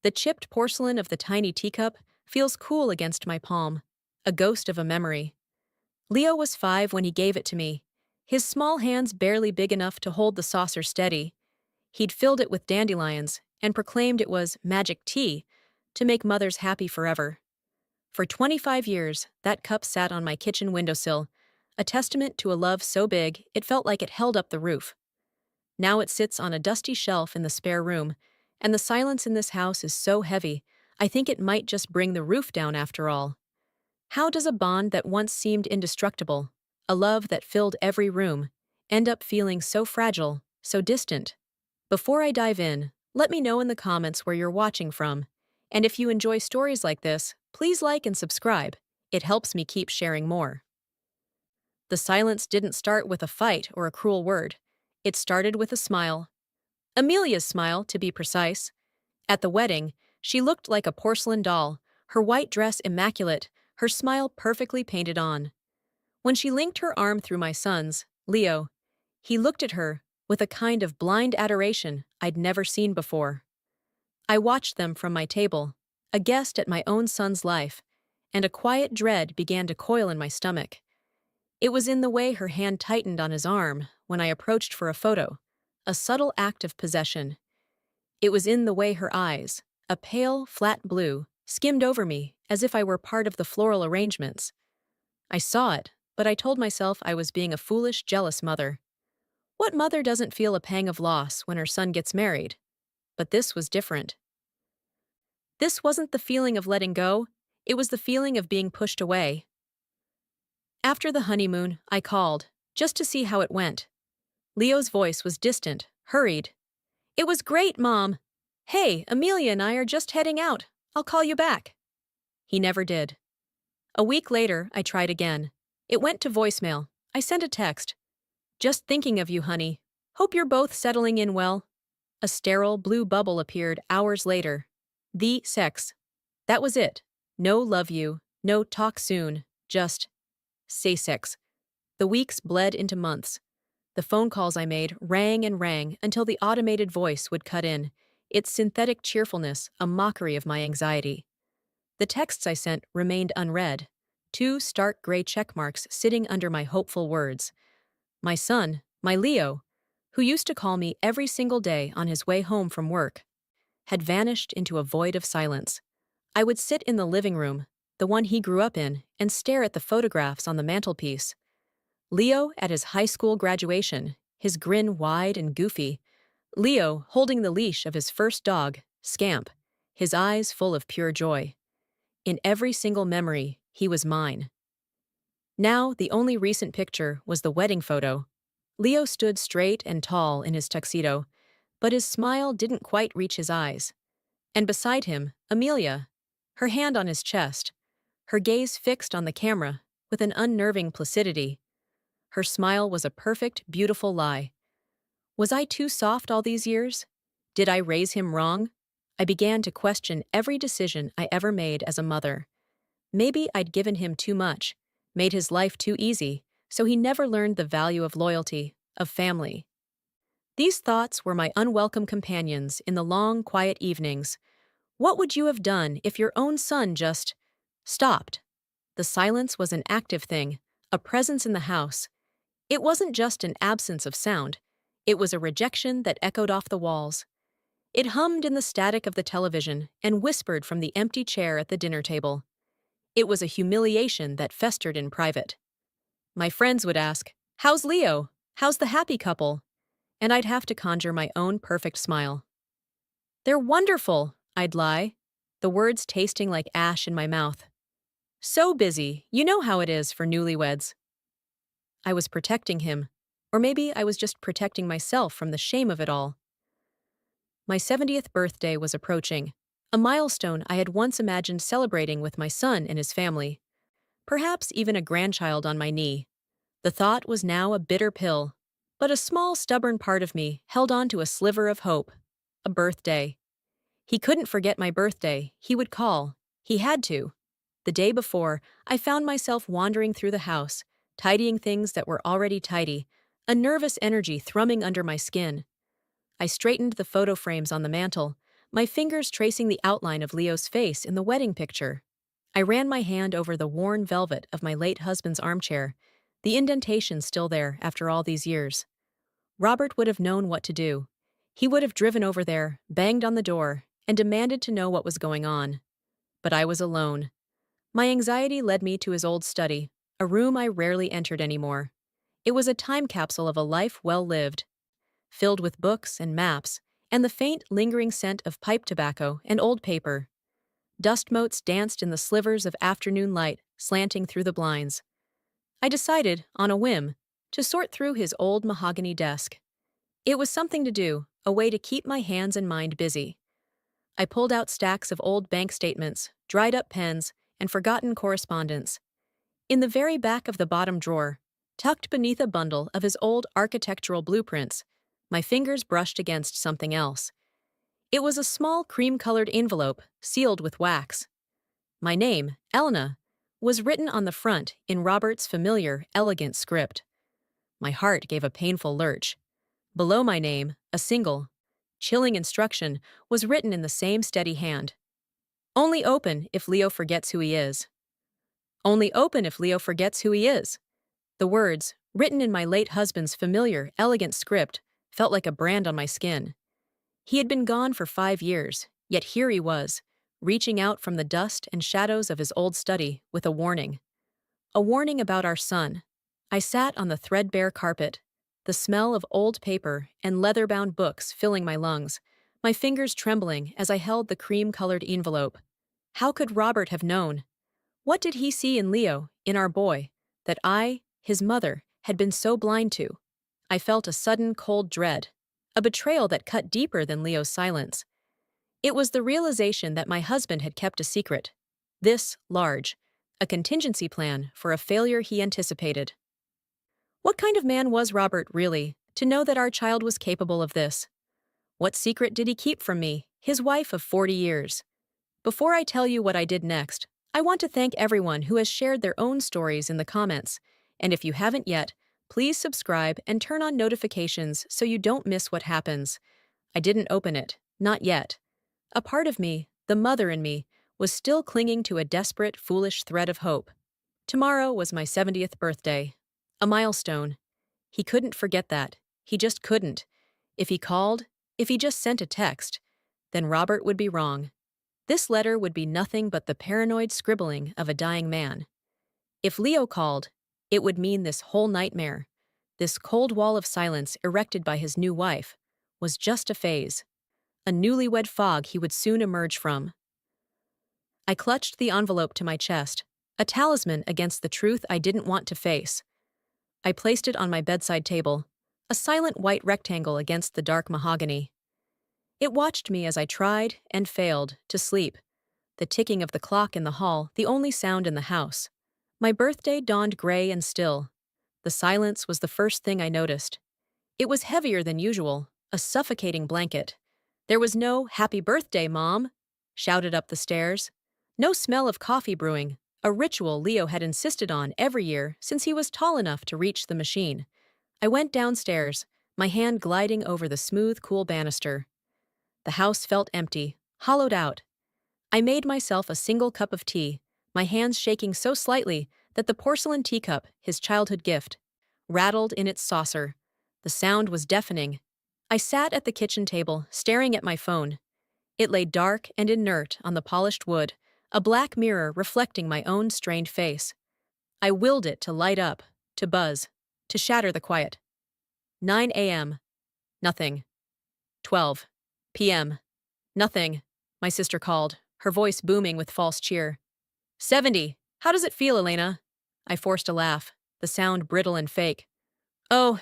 The chipped porcelain of the tiny teacup feels cool against my palm, a ghost of a memory. Leo was 5 when he gave it to me, his small hands barely big enough to hold the saucer steady. He'd filled it with dandelions and proclaimed it was magic tea to make mothers happy forever. For 25 years, that cup sat on my kitchen windowsill, a testament to a love so big it felt like it held up the roof. Now it sits on a dusty shelf in the spare room, and the silence in this house is so heavy, I think it might just bring the roof down after all. How does a bond that once seemed indestructible, a love that filled every room, end up feeling so fragile, so distant? Before I dive in, let me know in the comments where you're watching from. And if you enjoy stories like this, please like and subscribe. It helps me keep sharing more. The silence didn't start with a fight or a cruel word. It started with a smile. Amelia's smile, to be precise. At the wedding, she looked like a porcelain doll, her white dress immaculate, her smile perfectly painted on. When she linked her arm through my son's, Leo, he looked at her with a kind of blind adoration I'd never seen before. I watched them from my table, a guest at my own son's life, and a quiet dread began to coil in my stomach. It was in the way her hand tightened on his arm when I approached for a photo, a subtle act of possession. It was in the way her eyes, a pale, flat blue, skimmed over me as if I were part of the floral arrangements. I saw it, but I told myself I was being a foolish, jealous mother. What mother doesn't feel a pang of loss when her son gets married? But this was different. This wasn't the feeling of letting go, it was the feeling of being pushed away. After the honeymoon, I called, just to see how it went. Leo's voice was distant, hurried. "It was great, Mom. Hey, Amelia and I are just heading out. I'll call you back." He never did. A week later, I tried again. It went to voicemail. I sent a text. "Just thinking of you, honey. Hope you're both settling in well." A sterile blue bubble appeared hours later. The sex. That was it. No love you, no talk soon, just say sex. The weeks bled into months. The phone calls I made rang and rang until the automated voice would cut in, its synthetic cheerfulness a mockery of my anxiety. The texts I sent remained unread, 2 stark gray check marks sitting under my hopeful words. My son, my Leo, who used to call me every single day on his way home from work, had vanished into a void of silence. I would sit in the living room, the one he grew up in, and stare at the photographs on the mantelpiece. Leo at his high school graduation, his grin wide and goofy. Leo holding the leash of his first dog, Scamp, his eyes full of pure joy. In every single memory, he was mine. Now, the only recent picture was the wedding photo. Leo stood straight and tall in his tuxedo, but his smile didn't quite reach his eyes. And beside him, Amelia, her hand on his chest, her gaze fixed on the camera with an unnerving placidity. Her smile was a perfect, beautiful lie. Was I too soft all these years? Did I raise him wrong? I began to question every decision I ever made as a mother. Maybe I'd given him too much, made his life too easy, so he never learned the value of loyalty, of family. These thoughts were my unwelcome companions in the long, quiet evenings. What would you have done if your own son just stopped? The silence was an active thing, a presence in the house. It wasn't just an absence of sound. It was a rejection that echoed off the walls. It hummed in the static of the television and whispered from the empty chair at the dinner table. It was a humiliation that festered in private. My friends would ask, "How's Leo? How's the happy couple?" And I'd have to conjure my own perfect smile. "They're wonderful," I'd lie, the words tasting like ash in my mouth. "So busy, you know how it is for newlyweds." I was protecting him, or maybe I was just protecting myself from the shame of it all. My 70th birthday was approaching, a milestone I had once imagined celebrating with my son and his family, perhaps even a grandchild on my knee. The thought was now a bitter pill, but a small, stubborn part of me held on to a sliver of hope. A birthday. He couldn't forget my birthday. He would call. He had to. The day before, I found myself wandering through the house, tidying things that were already tidy, a nervous energy thrumming under my skin. I straightened the photo frames on the mantel, my fingers tracing the outline of Leo's face in the wedding picture. I ran my hand over the worn velvet of my late husband's armchair, the indentation still there after all these years. Robert would have known what to do. He would have driven over there, banged on the door, and demanded to know what was going on. But I was alone. My anxiety led me to his old study, a room I rarely entered anymore. It was a time capsule of a life well lived, filled with books and maps, and the faint, lingering scent of pipe tobacco and old paper. Dust motes danced in the slivers of afternoon light slanting through the blinds. I decided, on a whim, to sort through his old mahogany desk. It was something to do, a way to keep my hands and mind busy. I pulled out stacks of old bank statements, dried-up pens, and forgotten correspondence. In the very back of the bottom drawer, tucked beneath a bundle of his old architectural blueprints, my fingers brushed against something else. It was a small cream-colored envelope, sealed with wax. My name, Elena, was written on the front in Robert's familiar, elegant script. My heart gave a painful lurch. Below my name, a single, chilling instruction was written in the same steady hand. Only open if Leo forgets who he is. Only open if Leo forgets who he is. The words, written in my late husband's familiar, elegant script, felt like a brand on my skin. He had been gone for 5 years, yet here he was, reaching out from the dust and shadows of his old study with a warning. A warning about our son. I sat on the threadbare carpet, the smell of old paper and leather-bound books filling my lungs, my fingers trembling as I held the cream-colored envelope. How could Robert have known? What did he see in Leo, in our boy, that I, his mother, had been so blind to? I felt a sudden cold dread, a betrayal that cut deeper than Leo's silence. It was the realization that my husband had kept a secret, this large, a contingency plan for a failure he anticipated. What kind of man was Robert, really, to know that our child was capable of this? What secret did he keep from me, his wife of 40 years? Before I tell you what I did next, I want to thank everyone who has shared their own stories in the comments, and if you haven't yet, please subscribe and turn on notifications so you don't miss what happens. I didn't open it, not yet. A part of me, the mother in me, was still clinging to a desperate, foolish thread of hope. Tomorrow was my 70th birthday. A milestone. He couldn't forget that. He just couldn't. If he called, if he just sent a text, then Robert would be wrong. This letter would be nothing but the paranoid scribbling of a dying man. If Leo called, it would mean this whole nightmare, this cold wall of silence erected by his new wife, was just a phase, a newlywed fog he would soon emerge from. I clutched the envelope to my chest, a talisman against the truth I didn't want to face. I placed it on my bedside table, a silent white rectangle against the dark mahogany. It watched me as I tried and failed to sleep, the ticking of the clock in the hall the only sound in the house. My birthday dawned gray and still. The silence was the first thing I noticed. It was heavier than usual, a suffocating blanket. There was no "Happy birthday, Mom!" shouted up the stairs. No smell of coffee brewing, a ritual Leo had insisted on every year since he was tall enough to reach the machine. I went downstairs, my hand gliding over the smooth, cool banister. The house felt empty, hollowed out. I made myself a single cup of tea, my hands shaking so slightly that the porcelain teacup, his childhood gift, rattled in its saucer. The sound was deafening. I sat at the kitchen table, staring at my phone. It lay dark and inert on the polished wood, a black mirror reflecting my own strained face. I willed it to light up, to buzz, to shatter the quiet. 9 a.m. Nothing. 12 p.m. Nothing, my sister called, her voice booming with false cheer. 70. How does it feel, Elena? I forced a laugh, the sound brittle and fake. Oh,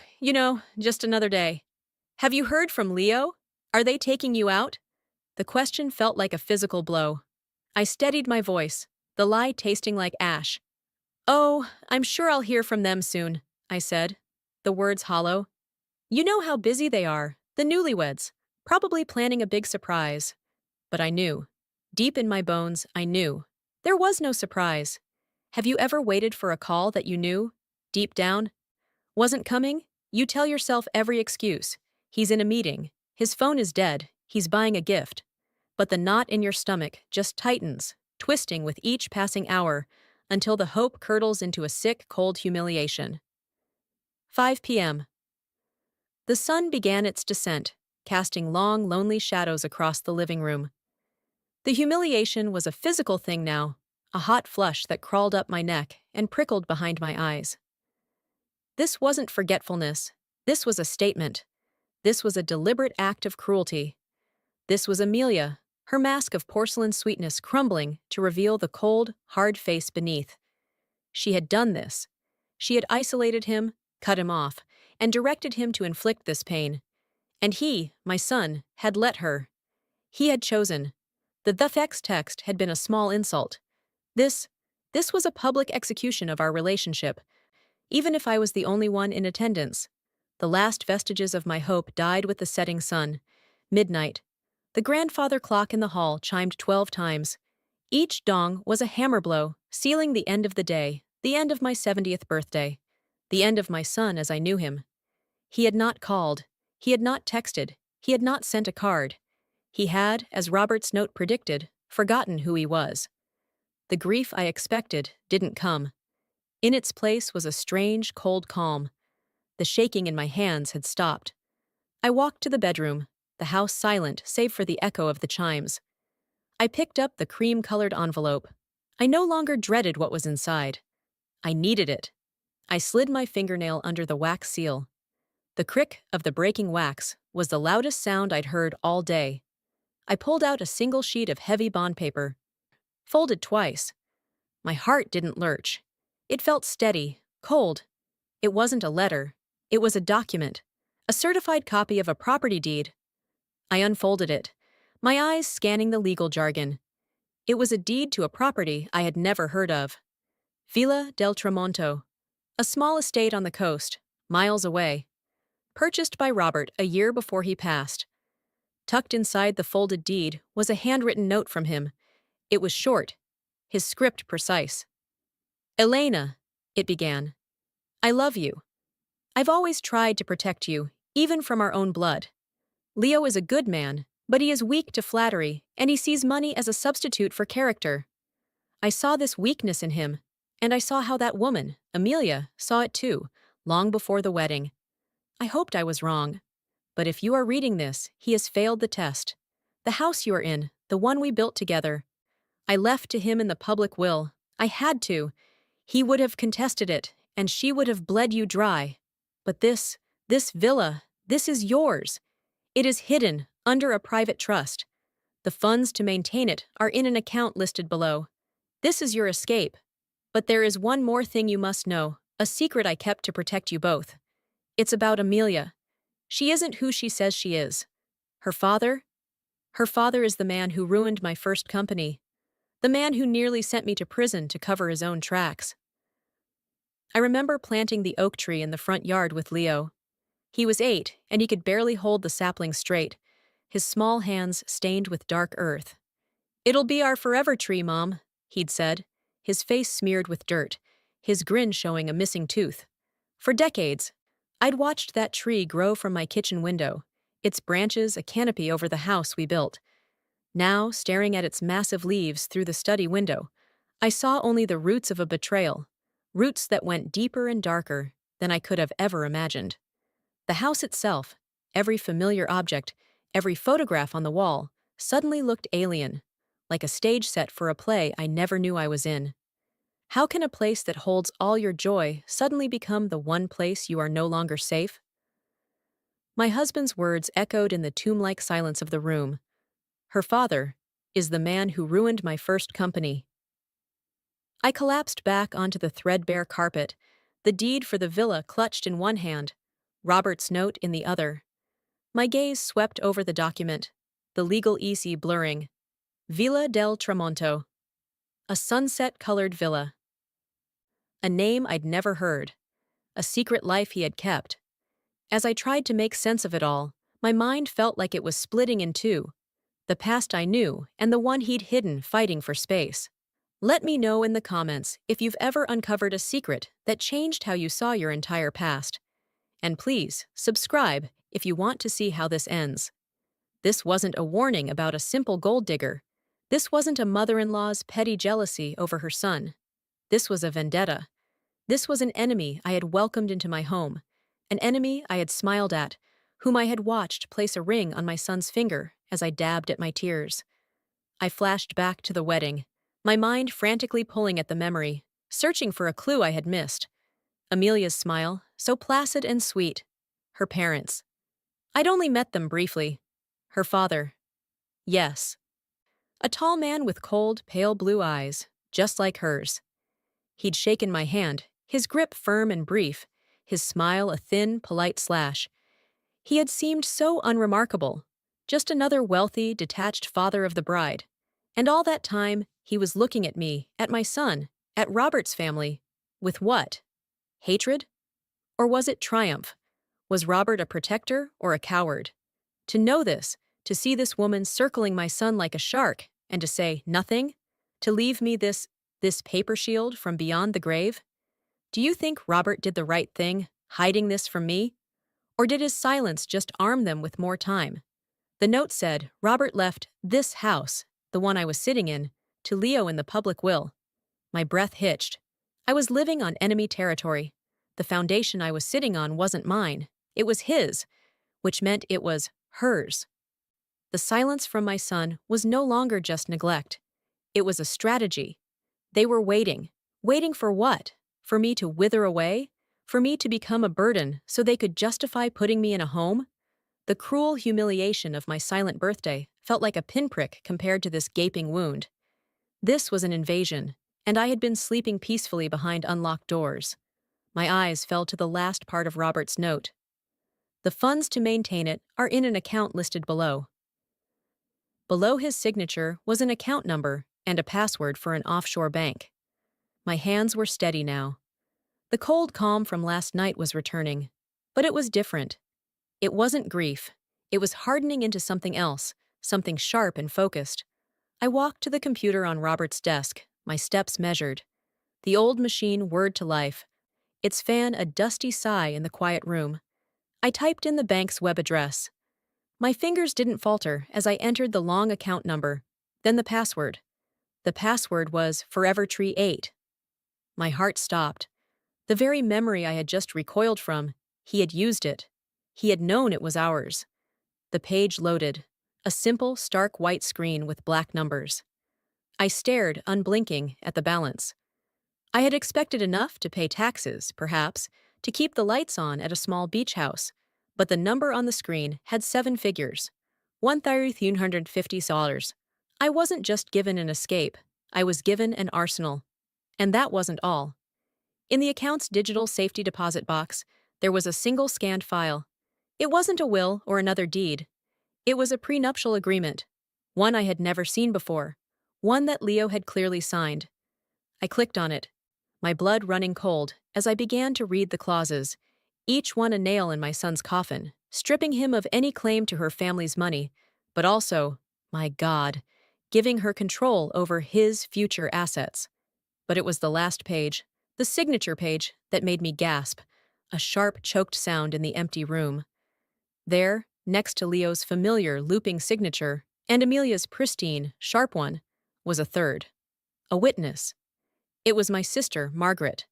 just another day. Have you heard from Leo? Are they taking you out? The question felt like a physical blow. I steadied my voice, the lie tasting like ash. Oh, I'm sure I'll hear from them soon, I said, the words hollow. You know how busy they are, the newlyweds, probably planning a big surprise. But I knew. Deep in my bones, I knew. There was no surprise. Have you ever waited for a call that you knew, deep down, wasn't coming? You tell yourself every excuse. He's in a meeting. His phone is dead. He's buying a gift. but the knot in your stomach just tightens, twisting with each passing hour, until the hope curdles into a sick, cold humiliation. 5 p.m. The sun began its descent, casting long, lonely shadows across the living room. The humiliation was a physical thing now, a hot flush that crawled up my neck and prickled behind my eyes. This wasn't forgetfulness. This was a statement. This was a deliberate act of cruelty. This was Amelia, her mask of porcelain sweetness crumbling to reveal the cold, hard face beneath. She had done this. She had isolated him, cut him off, and directed him to inflict this pain. And he, my son, had let her. He had chosen. The text had been a small insult. This was a public execution of our relationship, even if I was the only one in attendance. The last vestiges of my hope died with the setting sun. Midnight. The grandfather clock in the hall chimed 12 times. Each dong was a hammer blow, sealing the end of the day, the end of my 70th birthday, the end of my son as I knew him. He had not called. He had not texted. He had not sent a card. He had, as Robert's note predicted, forgotten who he was. The grief I expected didn't come. In its place was a strange, cold calm. The shaking in my hands had stopped. I walked to the bedroom, the house silent save for the echo of the chimes. I picked up the cream-colored envelope. I no longer dreaded what was inside. I needed it. I slid my fingernail under the wax seal. The crick of the breaking wax was the loudest sound I'd heard all day. I pulled out a single sheet of heavy bond paper, folded twice. My heart didn't lurch. It felt steady, cold. It wasn't a letter. It was a document, a certified copy of a property deed. I unfolded it, my eyes scanning the legal jargon. It was a deed to a property I had never heard of. Villa del Tramonto, a small estate on the coast, miles away. Purchased by Robert a year before he passed. Tucked inside the folded deed was a handwritten note from him. It was short, his script precise. Elena, it began. I love you. I've always tried to protect you, even from our own blood. Leo is a good man, but he is weak to flattery, and he sees money as a substitute for character. I saw this weakness in him, and I saw how that woman, Amelia, saw it too, long before the wedding. I hoped I was wrong. But if you are reading this, he has failed the test. The house you are in, the one we built together, I left to him in the public will. I had to. He would have contested it, and she would have bled you dry. But this villa, this is yours. It is hidden, under a private trust. The funds to maintain it are in an account listed below. This is your escape. But there is one more thing you must know, a secret I kept to protect you both. It's about Amelia. She isn't who she says she is. Her father? Her father is the man who ruined my first company. The man who nearly sent me to prison to cover his own tracks. I remember planting the oak tree in the front yard with Leo. He was 8, and he could barely hold the sapling straight, his small hands stained with dark earth. It'll be our forever tree, Mom, he'd said, his face smeared with dirt, his grin showing a missing tooth. For decades, I'd watched that tree grow from my kitchen window, its branches a canopy over the house we built. Now, staring at its massive leaves through the study window, I saw only the roots of a betrayal, roots that went deeper and darker than I could have ever imagined. The house itself, every familiar object, every photograph on the wall, suddenly looked alien, like a stage set for a play I never knew I was in. How can a place that holds all your joy suddenly become the one place you are no longer safe? My husband's words echoed in the tomb-like silence of the room. Her father is the man who ruined my first company. I collapsed back onto the threadbare carpet, the deed for the villa clutched in one hand, Robert's note in the other. My gaze swept over the document, the legal EC blurring. Villa del Tramonto. A sunset-colored villa. A name I'd never heard. A secret life he had kept. As I tried to make sense of it all, my mind felt like it was splitting in two. The past I knew, and the one he'd hidden fighting for space. Let me know in the comments if you've ever uncovered a secret that changed how you saw your entire past. And please, subscribe if you want to see how this ends. This wasn't a warning about a simple gold digger. This wasn't a mother-in-law's petty jealousy over her son. This was a vendetta. This was an enemy I had welcomed into my home, an enemy I had smiled at, whom I had watched place a ring on my son's finger as I dabbed at my tears. I flashed back to the wedding, my mind frantically pulling at the memory, searching for a clue I had missed. Amelia's smile, so placid and sweet. Her parents. I'd only met them briefly. Her father. Yes. A tall man with cold, pale blue eyes, just like hers. He'd shaken my hand, his grip firm and brief, his smile a thin, polite slash. He had seemed so unremarkable, just another wealthy, detached father of the bride. And all that time, he was looking at me, at my son, at Robert's family. With what? Hatred? Or was it triumph? Was Robert a protector or a coward? To know this, to see this woman circling my son like a shark, and to say nothing? To leave me this paper shield from beyond the grave? Do you think Robert did the right thing, hiding this from me? Or did his silence just arm them with more time? The note said, Robert left this house, the one I was sitting in, to Leo in the public will. My breath hitched. I was living on enemy territory. The foundation I was sitting on wasn't mine. It was his, which meant it was hers. The silence from my son was no longer just neglect. It was a strategy. They were waiting. Waiting for what? For me to wither away? For me to become a burden so they could justify putting me in a home? The cruel humiliation of my silent birthday felt like a pinprick compared to this gaping wound. This was an invasion, and I had been sleeping peacefully behind unlocked doors. My eyes fell to the last part of Robert's note. The funds to maintain it are in an account listed below. Below his signature was an account number and a password for an offshore bank. My hands were steady now. The cold calm from last night was returning, but it was different. It wasn't grief. It was hardening into something else, something sharp and focused. I walked to the computer on Robert's desk, my steps measured. The old machine whirred to life, its fan a dusty sigh in the quiet room. I typed in the bank's web address. My fingers didn't falter as I entered the long account number, then the password. The password was Forever Tree 8. My heart stopped. The very memory I had just recoiled from, he had used it. He had known it was ours. The page loaded, a simple, stark white screen with black numbers. I stared, unblinking, at the balance. I had expected enough to pay taxes, perhaps, to keep the lights on at a small beach house, but the number on the screen had 7 figures. $1,350. I wasn't just given an escape, I was given an arsenal. And that wasn't all. In the account's digital safety deposit box, there was a single scanned file. It wasn't a will or another deed. It was a prenuptial agreement, one I had never seen before, one that Leo had clearly signed. I clicked on it, my blood running cold as I began to read the clauses, each one a nail in my son's coffin, stripping him of any claim to her family's money, but also, my God, giving her control over his future assets. But it was the last page, the signature page, that made me gasp, a sharp, choked sound in the empty room. There, next to Leo's familiar, looping signature, and Amelia's pristine, sharp one, was a third. A witness. It was my sister, Margaret.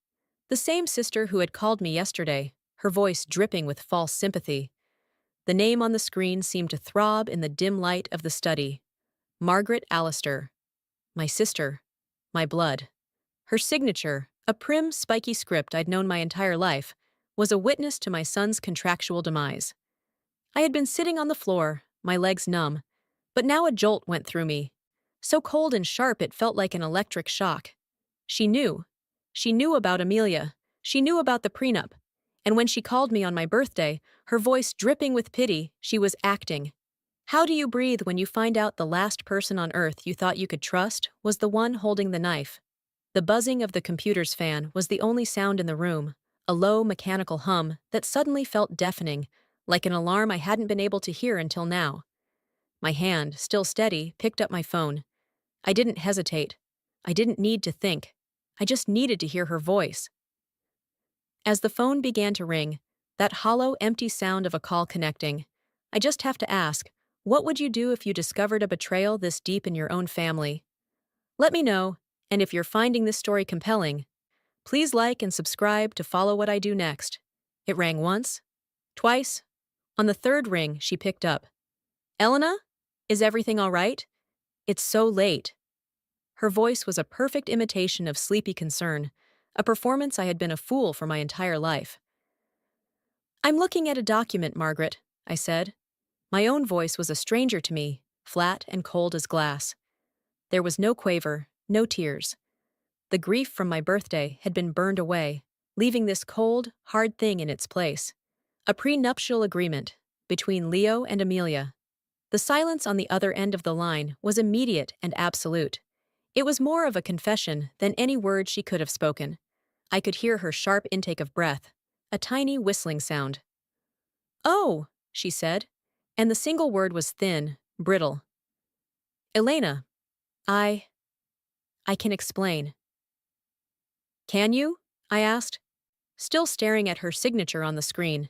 The same sister who had called me yesterday, her voice dripping with false sympathy. The name on the screen seemed to throb in the dim light of the study. Margaret Allister. My sister. My blood. Her signature, a prim, spiky script I'd known my entire life, was a witness to my son's contractual demise. I had been sitting on the floor, my legs numb, but now a jolt went through me. So cold and sharp it felt like an electric shock. She knew. She knew about Amelia. She knew about the prenup. And when she called me on my birthday, her voice dripping with pity, she was acting. How do you breathe when you find out the last person on earth you thought you could trust was the one holding the knife? The buzzing of the computer's fan was the only sound in the room, a low mechanical hum that suddenly felt deafening, like an alarm I hadn't been able to hear until now. My hand, still steady, picked up my phone. I didn't hesitate. I didn't need to think. I just needed to hear her voice. As the phone began to ring, that hollow, empty sound of a call connecting, I just have to ask, What would you do if you discovered a betrayal this deep in your own family? Let me know, and if you're finding this story compelling, please like and subscribe to follow what I do next. It rang once, twice. On the third ring, she picked up. Elena? Is everything all right? It's so late. Her voice was a perfect imitation of sleepy concern, a performance I had been a fool for my entire life. I'm looking at a document, Margaret, I said. My own voice was a stranger to me, flat and cold as glass. There was no quaver, no tears. The grief from my birthday had been burned away, leaving this cold, hard thing in its place. A prenuptial agreement between Leo and Amelia. The silence on the other end of the line was immediate and absolute. It was more of a confession than any word she could have spoken. I could hear her sharp intake of breath, a tiny whistling sound. Oh, she said, and the single word was thin, brittle. Elena, I can explain. Can you? I asked, still staring at her signature on the screen.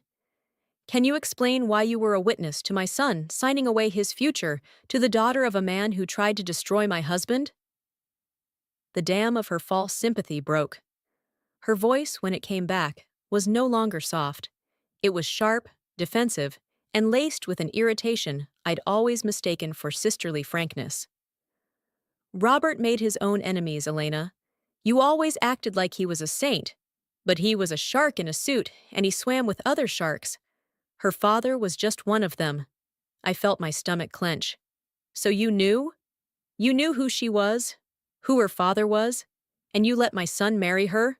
Can you explain why you were a witness to my son signing away his future to the daughter of a man who tried to destroy my husband? The dam of her false sympathy broke. Her voice, when it came back, was no longer soft. It was sharp, defensive, and laced with an irritation I'd always mistaken for sisterly frankness. Robert made his own enemies, Elena. You always acted like he was a saint, but he was a shark in a suit, and he swam with other sharks. Her father was just one of them. I felt my stomach clench. So you knew? You knew who she was, who her father was, and you let my son marry her?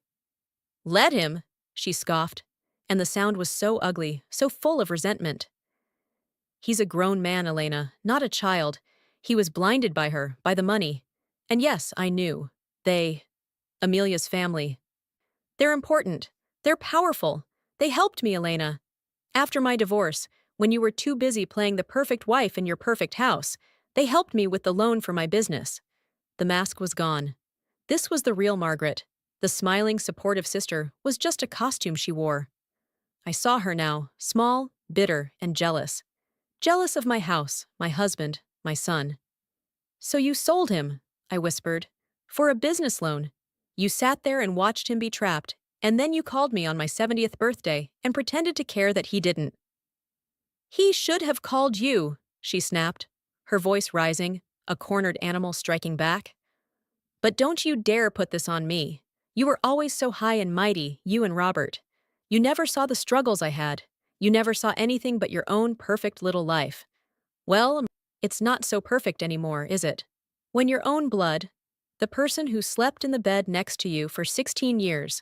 Let him, she scoffed, and the sound was so ugly, so full of resentment. He's a grown man, Elena, not a child. He was blinded by her, by the money. And yes, I knew. Amelia's family. They're important. They're powerful. They helped me, Elena. After my divorce, when you were too busy playing the perfect wife in your perfect house, they helped me with the loan for my business. The mask was gone. This was the real Margaret. The smiling, supportive sister was just a costume she wore. I saw her now, small, bitter, and jealous. Jealous of my house, my husband, my son. So you sold him, I whispered, for a business loan. You sat there and watched him be trapped, and then you called me on my 70th birthday and pretended to care that he didn't. He should have called you, she snapped, her voice rising, a cornered animal striking back. But don't you dare put this on me. You were always so high and mighty, you and Robert. You never saw the struggles I had. You never saw anything but your own perfect little life. Well, it's not so perfect anymore, is it? When your own blood, the person who slept in the bed next to you for 16 years,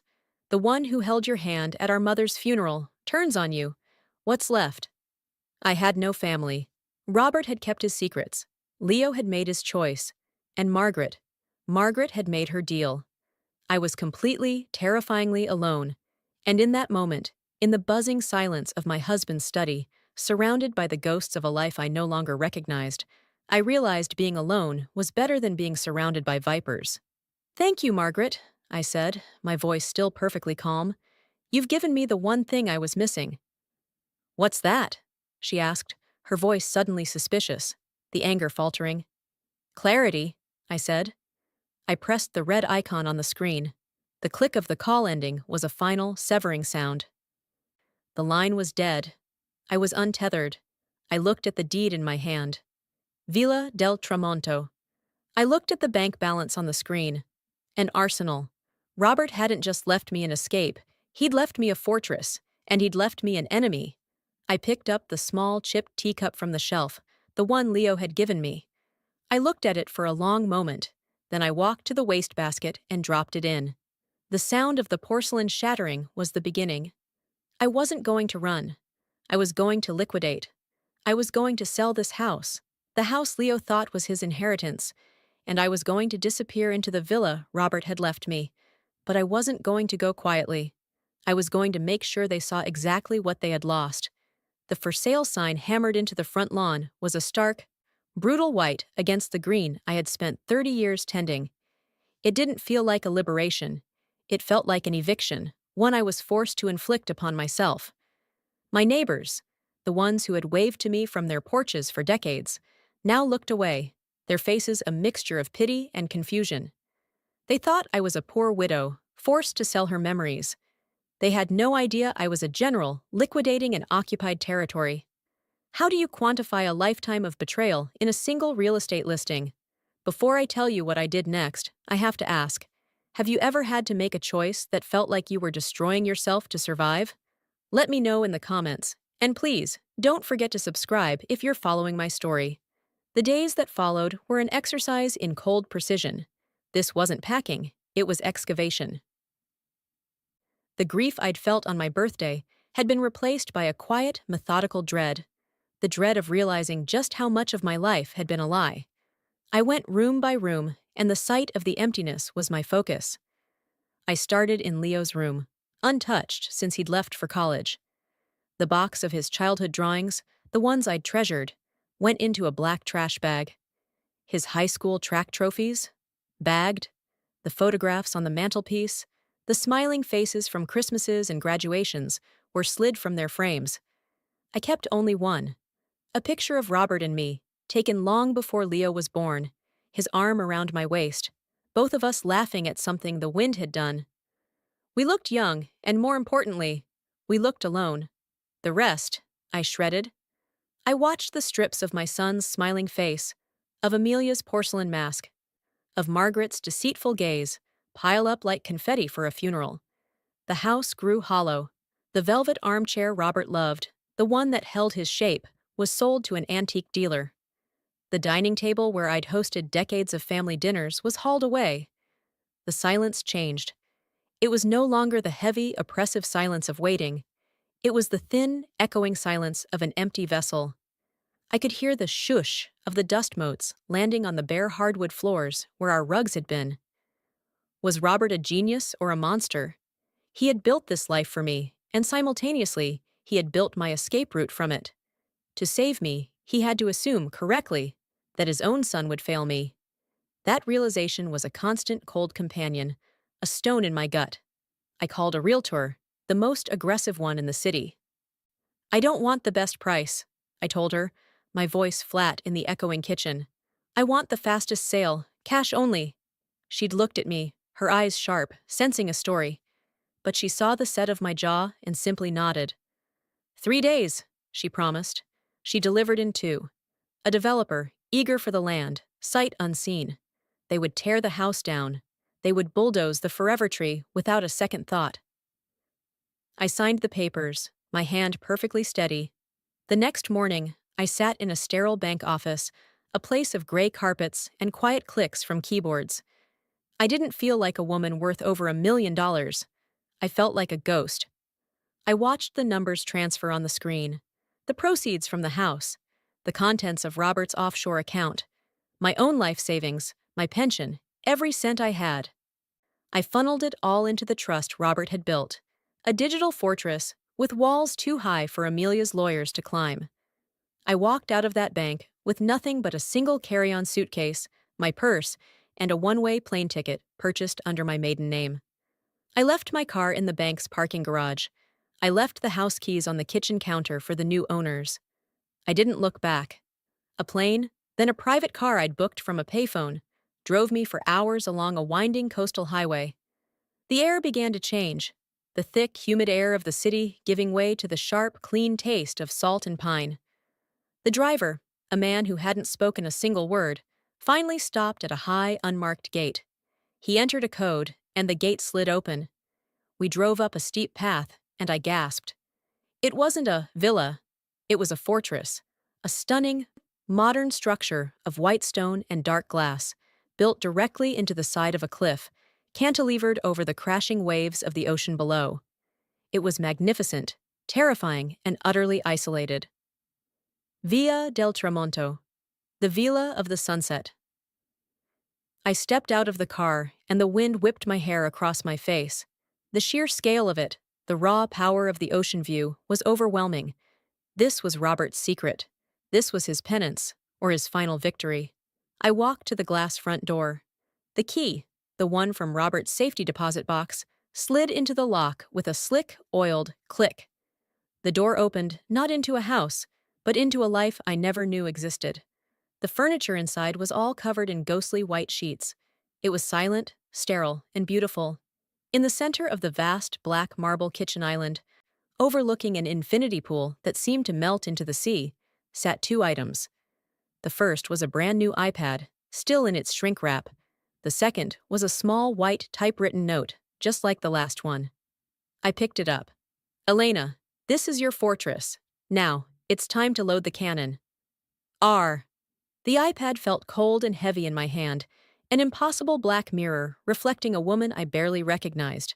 the one who held your hand at our mother's funeral, turns on you, what's left? I had no family. Robert had kept his secrets. Leo had made his choice. And Margaret had made her deal. I was completely, terrifyingly alone. And in that moment, in the buzzing silence of my husband's study, surrounded by the ghosts of a life I no longer recognized, I realized being alone was better than being surrounded by vipers. Thank you, Margaret, I said, my voice still perfectly calm. You've given me the one thing I was missing. What's that? She asked, her voice suddenly suspicious, the anger faltering. Clarity, I said. I pressed the red icon on the screen. The click of the call ending was a final, severing sound. The line was dead. I was untethered. I looked at the deed in my hand. Villa del Tramonto. I looked at the bank balance on the screen. An arsenal. Robert hadn't just left me an escape. He'd left me a fortress, and he'd left me an enemy. I picked up the small, chipped teacup from the shelf, the one Leo had given me. I looked at it for a long moment. Then I walked to the wastebasket and dropped it in. The sound of the porcelain shattering was the beginning. I wasn't going to run. I was going to liquidate. I was going to sell this house, the house Leo thought was his inheritance, and I was going to disappear into the villa Robert had left me. But I wasn't going to go quietly. I was going to make sure they saw exactly what they had lost. The for sale sign hammered into the front lawn was a stark, brutal white against the green I had spent 30 years tending. It didn't feel like a liberation. It felt like an eviction, one I was forced to inflict upon myself. My neighbors, the ones who had waved to me from their porches for decades, now looked away, their faces a mixture of pity and confusion. They thought I was a poor widow, forced to sell her memories. They had no idea I was a general, liquidating an occupied territory. How do you quantify a lifetime of betrayal in a single real estate listing? Before I tell you what I did next, I have to ask, have you ever had to make a choice that felt like you were destroying yourself to survive? Let me know in the comments. And please, don't forget to subscribe if you're following my story. The days that followed were an exercise in cold precision. This wasn't packing, it was excavation. The grief I'd felt on my birthday had been replaced by a quiet, methodical dread. The dread of realizing just how much of my life had been a lie. I went room by room, and the sight of the emptiness was my focus. I started in Leo's room, untouched since he'd left for college. The box of his childhood drawings, the ones I'd treasured, went into a black trash bag. His high school track trophies? Bagged. The photographs on the mantelpiece, the smiling faces from Christmases and graduations, were slid from their frames. I kept only one. A picture of Robert and me, taken long before Leo was born, his arm around my waist, both of us laughing at something the wind had done. We looked young, and more importantly, we looked alone. The rest, I shredded. I watched the strips of my son's smiling face, of Amelia's porcelain mask, of Margaret's deceitful gaze, pile up like confetti for a funeral. The house grew hollow. The velvet armchair Robert loved, the one that held his shape, was sold to an antique dealer. The dining table where I'd hosted decades of family dinners was hauled away. The silence changed. It was no longer the heavy, oppressive silence of waiting. It was the thin, echoing silence of an empty vessel. I could hear the shush of the dust motes landing on the bare hardwood floors where our rugs had been. Was Robert a genius or a monster? He had built this life for me, and simultaneously, he had built my escape route from it. To save me, he had to assume, correctly, that his own son would fail me. That realization was a constant cold companion, a stone in my gut. I called a realtor, the most aggressive one in the city. "I don't want the best price," I told her, my voice flat in the echoing kitchen. "I want the fastest sale, cash only." She'd looked at me, her eyes sharp, sensing a story. But she saw the set of my jaw and simply nodded. 3 days, she promised. She delivered in 2. A developer, eager for the land, sight unseen. They would tear the house down. They would bulldoze the forever tree without a second thought. I signed the papers, my hand perfectly steady. The next morning, I sat in a sterile bank office, a place of gray carpets and quiet clicks from keyboards. I didn't feel like a woman worth over $1 million. I felt like a ghost. I watched the numbers transfer on the screen. The proceeds from the house, the contents of Robert's offshore account, my own life savings, my pension, every cent I had. I funneled it all into the trust Robert had built, a digital fortress with walls too high for Amelia's lawyers to climb. I walked out of that bank with nothing but a single carry-on suitcase, my purse, and a one-way plane ticket purchased under my maiden name. I left my car in the bank's parking garage. I left the house keys on the kitchen counter for the new owners. I didn't look back. A plane, then a private car I'd booked from a payphone, drove me for hours along a winding coastal highway. The air began to change, the thick, humid air of the city giving way to the sharp, clean taste of salt and pine. The driver, a man who hadn't spoken a single word, finally stopped at a high, unmarked gate. He entered a code, and the gate slid open. We drove up a steep path, and I gasped. It wasn't a villa, it was a fortress, a stunning, modern structure of white stone and dark glass, built directly into the side of a cliff, cantilevered over the crashing waves of the ocean below. It was magnificent, terrifying, and utterly isolated. Via del Tramonto, the Villa of the Sunset. I stepped out of the car, and the wind whipped my hair across my face. The sheer scale of it, the raw power of the ocean view, was overwhelming. This was Robert's secret. This was his penance, or his final victory. I walked to the glass front door. The key, the one from Robert's safety deposit box, slid into the lock with a slick, oiled click. The door opened, not into a house, but into a life I never knew existed. The furniture inside was all covered in ghostly white sheets. It was silent, sterile, and beautiful. In the center of the vast black marble kitchen island, overlooking an infinity pool that seemed to melt into the sea, sat two items. The first was a brand new iPad, still in its shrink wrap. The second was a small white typewritten note, just like the last one. I picked it up. "Elena, this is your fortress. Now, it's time to load the cannon." R. The iPad felt cold and heavy in my hand, an impossible black mirror reflecting a woman I barely recognized.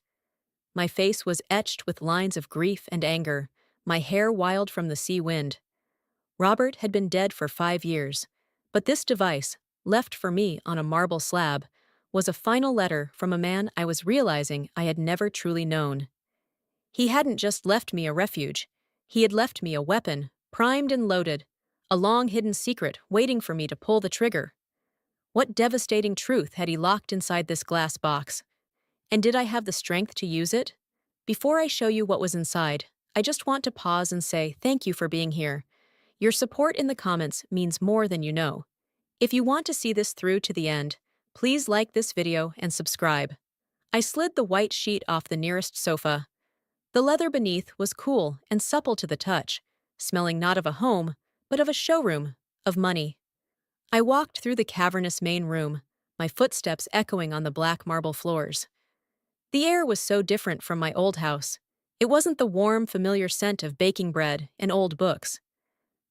My face was etched with lines of grief and anger, my hair wild from the sea wind. Robert had been dead for 5 years, but this device, left for me on a marble slab, was a final letter from a man I was realizing I had never truly known. He hadn't just left me a refuge, he had left me a weapon, primed and loaded, a long-hidden secret waiting for me to pull the trigger. What devastating truth had he locked inside this glass box? And did I have the strength to use it? Before I show you what was inside, I just want to pause and say thank you for being here. Your support in the comments means more than you know. If you want to see this through to the end, please like this video and subscribe. I slid the white sheet off the nearest sofa. The leather beneath was cool and supple to the touch, smelling not of a home, but of a showroom, of money. I walked through the cavernous main room, my footsteps echoing on the black marble floors. The air was so different from my old house. It wasn't the warm, familiar scent of baking bread and old books.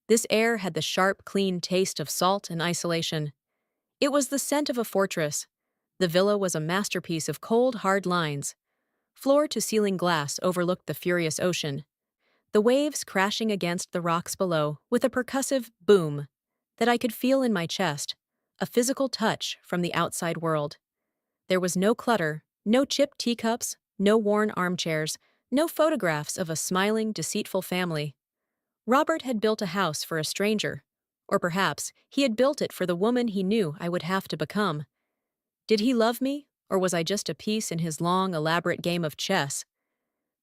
This air had the sharp, clean taste of salt and isolation. It was the scent of a fortress. The villa was a masterpiece of cold, hard lines. Floor-to-ceiling glass overlooked the furious ocean, the waves crashing against the rocks below with a percussive boom that I could feel in my chest, a physical touch from the outside world. There was no clutter, no chipped teacups, no worn armchairs, no photographs of a smiling, deceitful family. Robert had built a house for a stranger, or perhaps he had built it for the woman he knew I would have to become. Did he love me, or was I just a piece in his long, elaborate game of chess?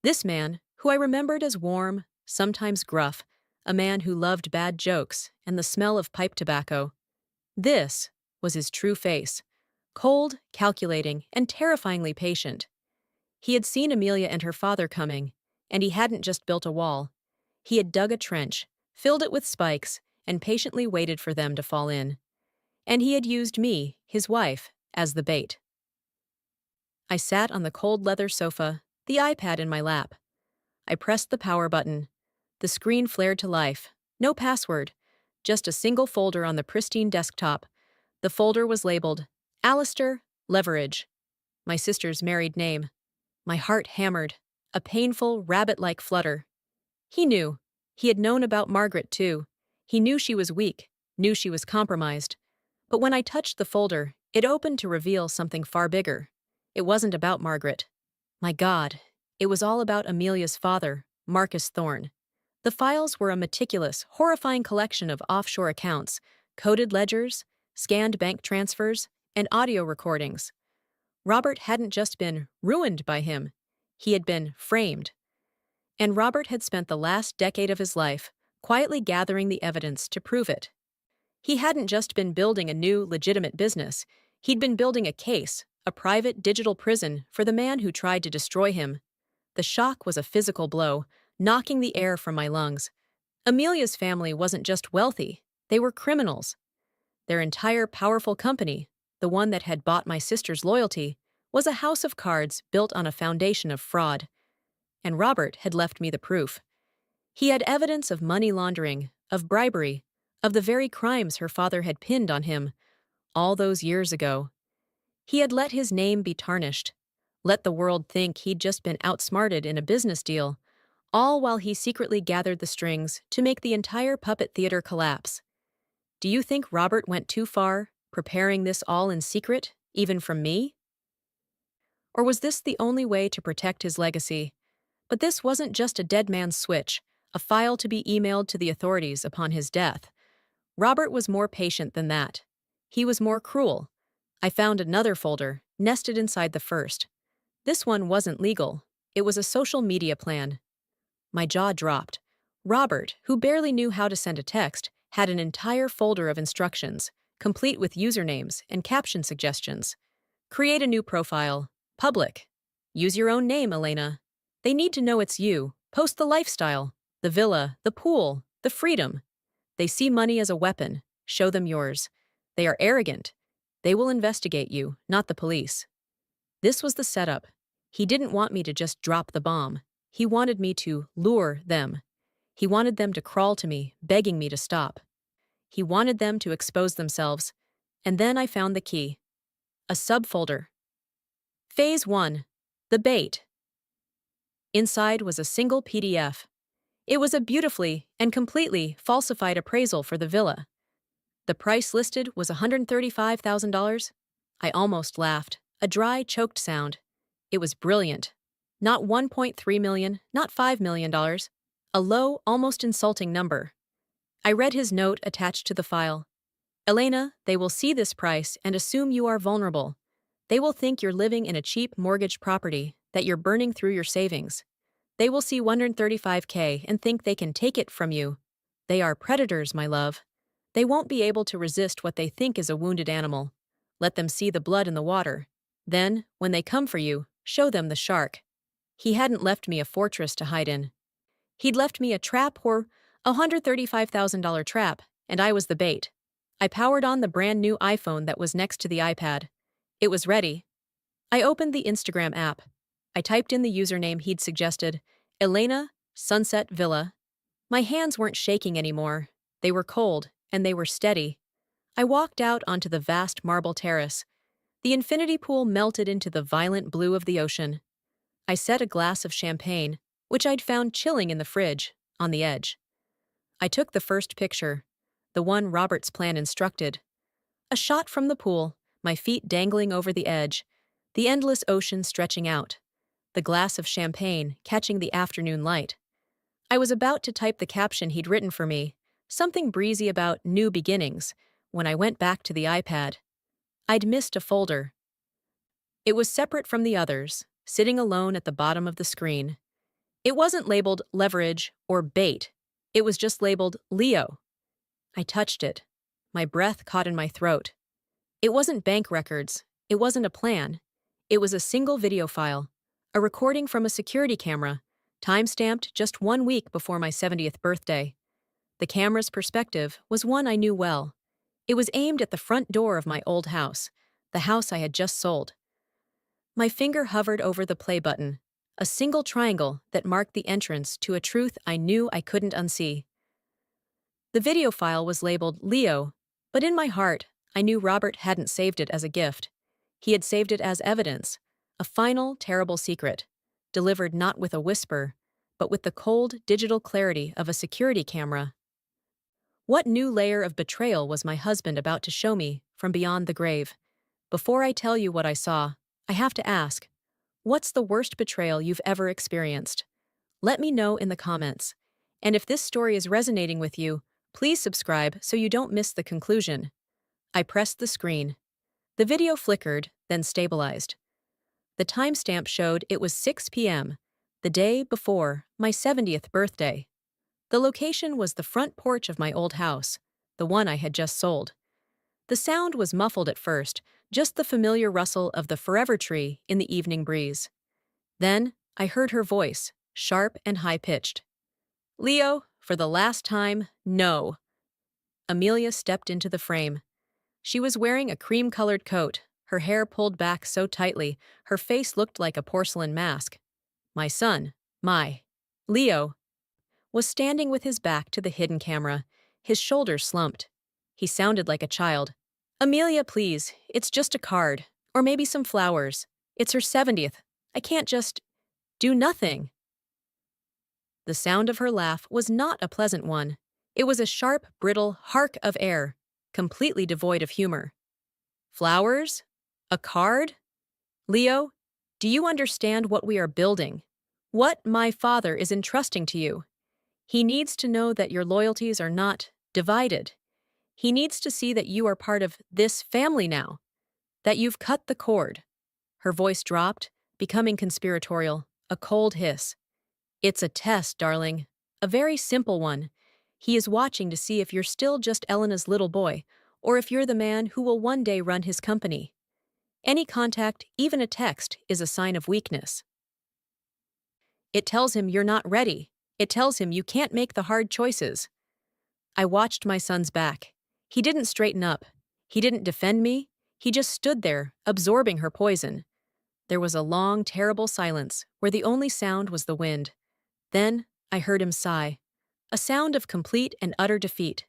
This man, who I remembered as warm, sometimes gruff, a man who loved bad jokes and the smell of pipe tobacco. This was his true face, cold, calculating, and terrifyingly patient. He had seen Amelia and her father coming, and he hadn't just built a wall. He had dug a trench, filled it with spikes, and patiently waited for them to fall in. And he had used me, his wife, as the bait. I sat on the cold leather sofa, the iPad in my lap. I pressed the power button. The screen flared to life. No password, just a single folder on the pristine desktop. The folder was labeled Alistair Leverage, my sister's married name. My heart hammered, a painful, rabbit-like flutter. He knew. He had known about Margaret, too. He knew she was weak, knew she was compromised. But when I touched the folder, it opened to reveal something far bigger. It wasn't about Margaret. My God, it was all about Amelia's father, Marcus Thorne. The files were a meticulous, horrifying collection of offshore accounts, coded ledgers, scanned bank transfers, and audio recordings. Robert hadn't just been ruined by him, he had been framed. And Robert had spent the last decade of his life quietly gathering the evidence to prove it. He hadn't just been building a new, legitimate business, he'd been building a case, a private digital prison for the man who tried to destroy him. The shock was a physical blow, knocking the air from my lungs. Amelia's family wasn't just wealthy, they were criminals. Their entire powerful company, the one that had bought my sister's loyalty, was a house of cards built on a foundation of fraud. And Robert had left me the proof. He had evidence of money laundering, of bribery, of the very crimes her father had pinned on him, all those years ago. He had let his name be tarnished, let the world think he'd just been outsmarted in a business deal, all while he secretly gathered the strings to make the entire puppet theater collapse. Do you think Robert went too far, preparing this all in secret, even from me? Or was this the only way to protect his legacy? But this wasn't just a dead man's switch, a file to be emailed to the authorities upon his death. Robert was more patient than that. He was more cruel. I found another folder, nested inside the first. This one wasn't legal. It was a social media plan. My jaw dropped. Robert, who barely knew how to send a text, had an entire folder of instructions, complete with usernames and caption suggestions. Create a new profile. Public. Use your own name, Elena. They need to know it's you. Post the lifestyle, the villa, the pool, the freedom. They see money as a weapon. Show them yours. They are arrogant. They will investigate you, not the police. This was the setup. He didn't want me to just drop the bomb. He wanted me to lure them. He wanted them to crawl to me, begging me to stop. He wanted them to expose themselves. And then I found the key. A subfolder. Phase 1. The bait. Inside was a single PDF. It was a beautifully and completely falsified appraisal for the villa. The price listed was $135,000. I almost laughed, a dry, choked sound. It was brilliant. Not $1.3 million, not $5 million. A low, almost insulting number. I read his note attached to the file. Elena, they will see this price and assume you are vulnerable. They will think you're living in a cheap mortgage property, that you're burning through your savings. They will see $135K and think they can take it from you. They are predators, my love. They won't be able to resist what they think is a wounded animal. Let them see the blood in the water. Then, when they come for you, show them the shark. He hadn't left me a fortress to hide in. He'd left me a trap or a $135,000 trap, and I was the bait. I powered on the brand new iPhone that was next to the iPad. It was ready. I opened the Instagram app. I typed in the username he'd suggested, Elena, Sunset Villa. My hands weren't shaking anymore. They were cold, and they were steady. I walked out onto the vast marble terrace. The infinity pool melted into the violent blue of the ocean. I set a glass of champagne, which I'd found chilling in the fridge, on the edge. I took the first picture, the one Robert's plan instructed. A shot from the pool, my feet dangling over the edge, the endless ocean stretching out, the glass of champagne catching the afternoon light. I was about to type the caption he'd written for me, something breezy about new beginnings, when I went back to the iPad. I'd missed a folder. It was separate from the others, sitting alone at the bottom of the screen. It wasn't labeled leverage or bait. It was just labeled Leo. I touched it. My breath caught in my throat. It wasn't bank records. It wasn't a plan. It was a single video file, a recording from a security camera, time-stamped just 1 week before my 70th birthday. The camera's perspective was one I knew well. It was aimed at the front door of my old house, the house I had just sold. My finger hovered over the play button, a single triangle that marked the entrance to a truth I knew I couldn't unsee. The video file was labeled Leo, but in my heart, I knew Robert hadn't saved it as a gift. He had saved it as evidence, a final, terrible secret, delivered not with a whisper, but with the cold, digital clarity of a security camera. What new layer of betrayal was my husband about to show me from beyond the grave? Before I tell you what I saw, I have to ask, what's the worst betrayal you've ever experienced? Let me know in the comments. And if this story is resonating with you, please subscribe so you don't miss the conclusion. I pressed the screen. The video flickered, then stabilized. The timestamp showed it was 6 p.m., the day before my 70th birthday. The location was the front porch of my old house, the one I had just sold. The sound was muffled at first, just the familiar rustle of the forever tree in the evening breeze. Then I heard her voice, sharp and high-pitched. Leo, for the last time, no. Amelia stepped into the frame. She was wearing a cream-colored coat, her hair pulled back so tightly, her face looked like a porcelain mask. My son, Leo, was standing with his back to the hidden camera, his shoulders slumped. He sounded like a child. Amelia, please, it's just a card, or maybe some flowers. It's her 70th. I can't just do nothing. The sound of her laugh was not a pleasant one. It was a sharp, brittle hark of air, completely devoid of humor. Flowers? A card? Leo, do you understand what we are building? What my father is entrusting to you? He needs to know that your loyalties are not divided. He needs to see that you are part of this family now, that you've cut the cord. Her voice dropped, becoming conspiratorial, a cold hiss. It's a test, darling. a very simple one. He is watching to see if you're still just Elena's little boy, or if you're the man who will one day run his company. Any contact, even a text, is a sign of weakness. It tells him you're not ready. It tells him you can't make the hard choices. I watched my son's back. He didn't straighten up. He didn't defend me. He just stood there, absorbing her poison. There was a long, terrible silence, where the only sound was the wind. Then, I heard him sigh. A sound of complete and utter defeat.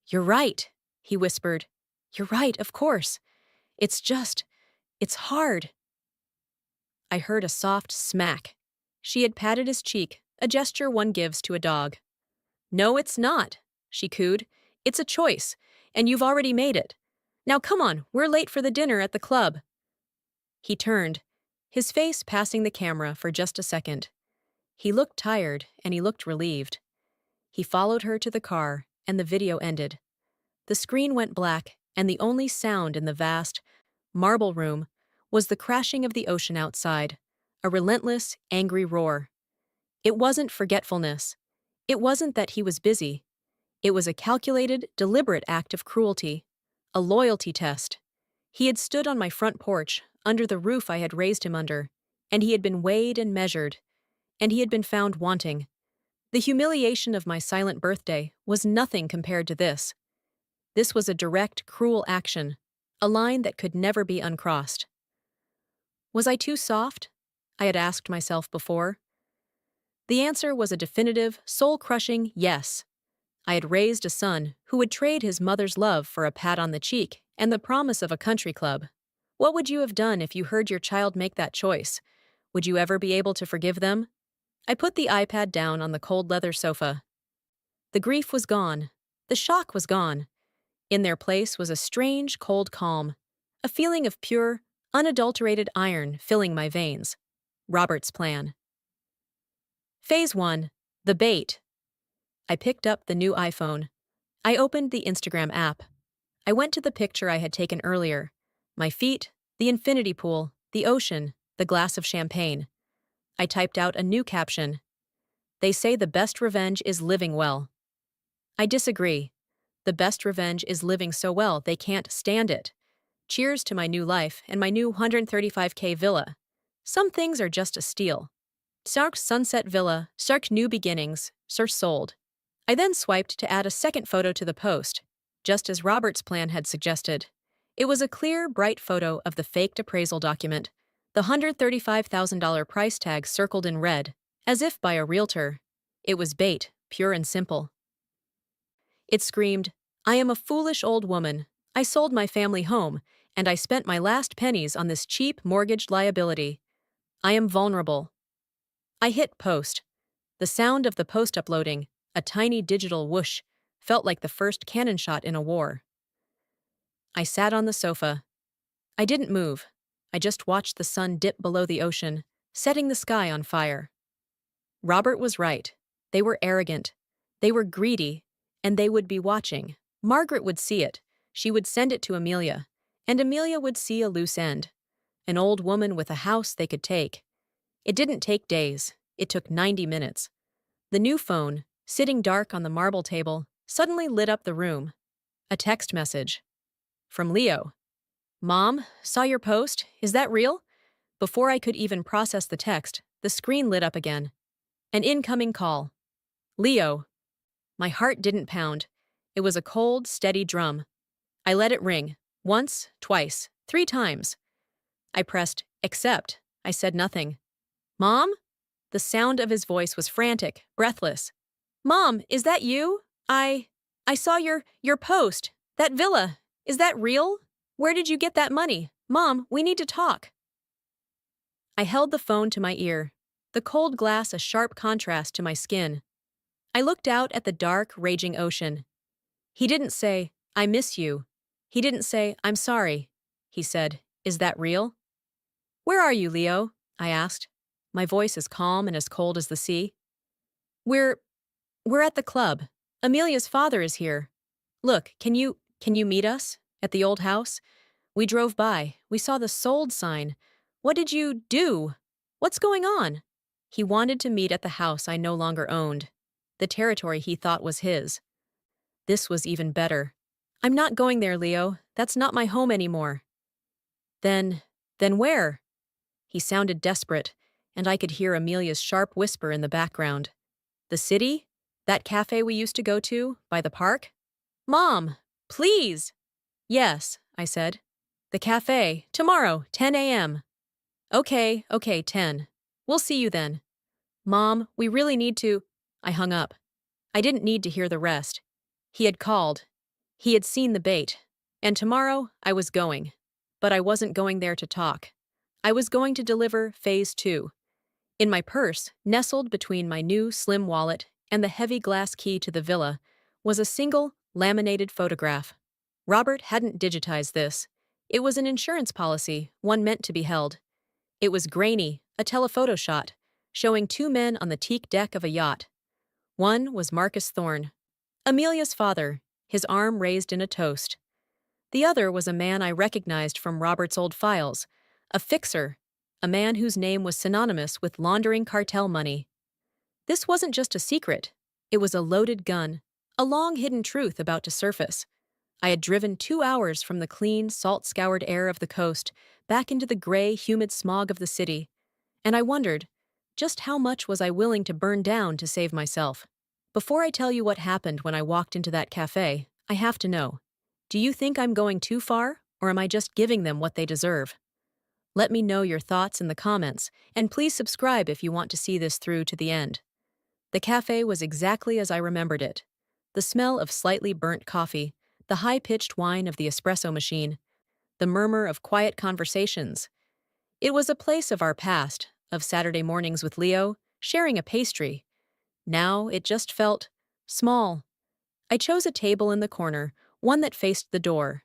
"You're right," he whispered. "You're right, of course. It's hard." I heard a soft smack. She had patted his cheek, a gesture one gives to a dog. "No, it's not," she cooed. "It's a choice, and you've already made it. Now come on, we're late for the dinner at the club." He turned, his face passing the camera for just a second. He looked tired, and he looked relieved. He followed her to the car, and the video ended. The screen went black, and the only sound in the vast, marble room was the crashing of the ocean outside, a relentless, angry roar. It wasn't forgetfulness. It wasn't that he was busy. It was a calculated, deliberate act of cruelty, a loyalty test. He had stood on my front porch, under the roof I had raised him under, and he had been weighed and measured, and he had been found wanting. The humiliation of my silent birthday was nothing compared to this. This was a direct, cruel action, a line that could never be uncrossed. Was I too soft? I had asked myself before. The answer was a definitive, soul-crushing yes. I had raised a son who would trade his mother's love for a pat on the cheek and the promise of a country club. What would you have done if you heard your child make that choice? Would you ever be able to forgive them? I put the iPad down on the cold leather sofa. The grief was gone. The shock was gone. In their place was a strange, cold calm, a feeling of pure, unadulterated iron filling my veins. Robert's plan. Phase 1. The bait. I picked up the new iPhone. I opened the Instagram app. I went to the picture I had taken earlier. My feet, the infinity pool, the ocean, the glass of champagne. I typed out a new caption. "They say the best revenge is living well." I disagree. The best revenge is living so well they can't stand it. Cheers to my new life and my new 135K villa. Some things are just a steal. Sark's Sunset Villa, Sark New Beginnings, Sir sold. I then swiped to add a second photo to the post, just as Robert's plan had suggested. It was a clear, bright photo of the faked appraisal document, the $135,000 price tag circled in red, as if by a realtor. It was bait, pure and simple. It screamed, "I am a foolish old woman. I sold my family home, and I spent my last pennies on this cheap mortgaged liability. I am vulnerable." I hit post. The sound of the post uploading, a tiny digital whoosh, felt like the first cannon shot in a war. I sat on the sofa. I didn't move. I just watched the sun dip below the ocean, setting the sky on fire. Robert was right. They were arrogant. They were greedy, and they would be watching. Margaret would see it. She would send it to Amelia, and Amelia would see a loose end. An old woman with a house they could take. It didn't take days. It took 90 minutes. The new phone, sitting dark on the marble table, suddenly lit up the room. A text message. From Leo. "Mom, saw your post. Is that real?" Before I could even process the text, the screen lit up again. An incoming call. Leo. My heart didn't pound. It was a cold, steady drum. I let it ring. Once, twice, 3 times. I pressed accept. I said nothing. "Mom?" The sound of his voice was frantic, breathless. "Mom, is that you? I saw your post. That villa. Is that real? Where did you get that money? Mom, we need to talk." I held the phone to my ear, the cold glass a sharp contrast to my skin. I looked out at the dark, raging ocean. He didn't say, "I miss you." He didn't say, "I'm sorry." He said, "Is that real?" "Where are you, Leo?" I asked, my voice as calm and as cold as the sea. We're at the club. Amelia's father is here. Look, can you meet us? At the old house? We drove by. We saw the sold sign. What did you do? What's going on?" He wanted to meet at the house I no longer owned. the territory he thought was his. This was even better. I'm not going there, Leo. That's not my home anymore. Then, then where? He sounded desperate, and I could hear Amelia's sharp whisper in the background. The city? That cafe we used to go to, by the park? Mom, please! Yes, I said. The cafe, tomorrow, 10 a.m. Okay, 10. We'll see you then. Mom, we really need to. I hung up. I didn't need to hear the rest. He had called. He had seen the bait. And tomorrow, I was going. But I wasn't going there to talk. I was going to deliver Phase 2. In my purse, nestled between my new slim wallet and the heavy glass key to the villa, was a single, laminated photograph. Robert hadn't digitized this. It was an insurance policy, one meant to be held. It was grainy, a telephoto shot, showing two men on the teak deck of a yacht. One was Marcus Thorne, Amelia's father, his arm raised in a toast. The other was a man I recognized from Robert's old files, a fixer, a man whose name was synonymous with laundering cartel money. This wasn't just a secret. It was a loaded gun, a long-hidden truth about to surface. I had driven 2 hours from the clean, salt-scoured air of the coast back into the gray, humid smog of the city, and I wondered, just how much was I willing to burn down to save myself? Before I tell you what happened when I walked into that cafe, I have to know, do you think I'm going too far, or am I just giving them what they deserve? Let me know your thoughts in the comments, and please subscribe if you want to see this through to the end. The cafe was exactly as I remembered it. The smell of slightly burnt coffee, the high-pitched whine of the espresso machine, the murmur of quiet conversations. It was a place of our past, of Saturday mornings with Leo, sharing a pastry. Now it just felt small. I chose a table in the corner, one that faced the door.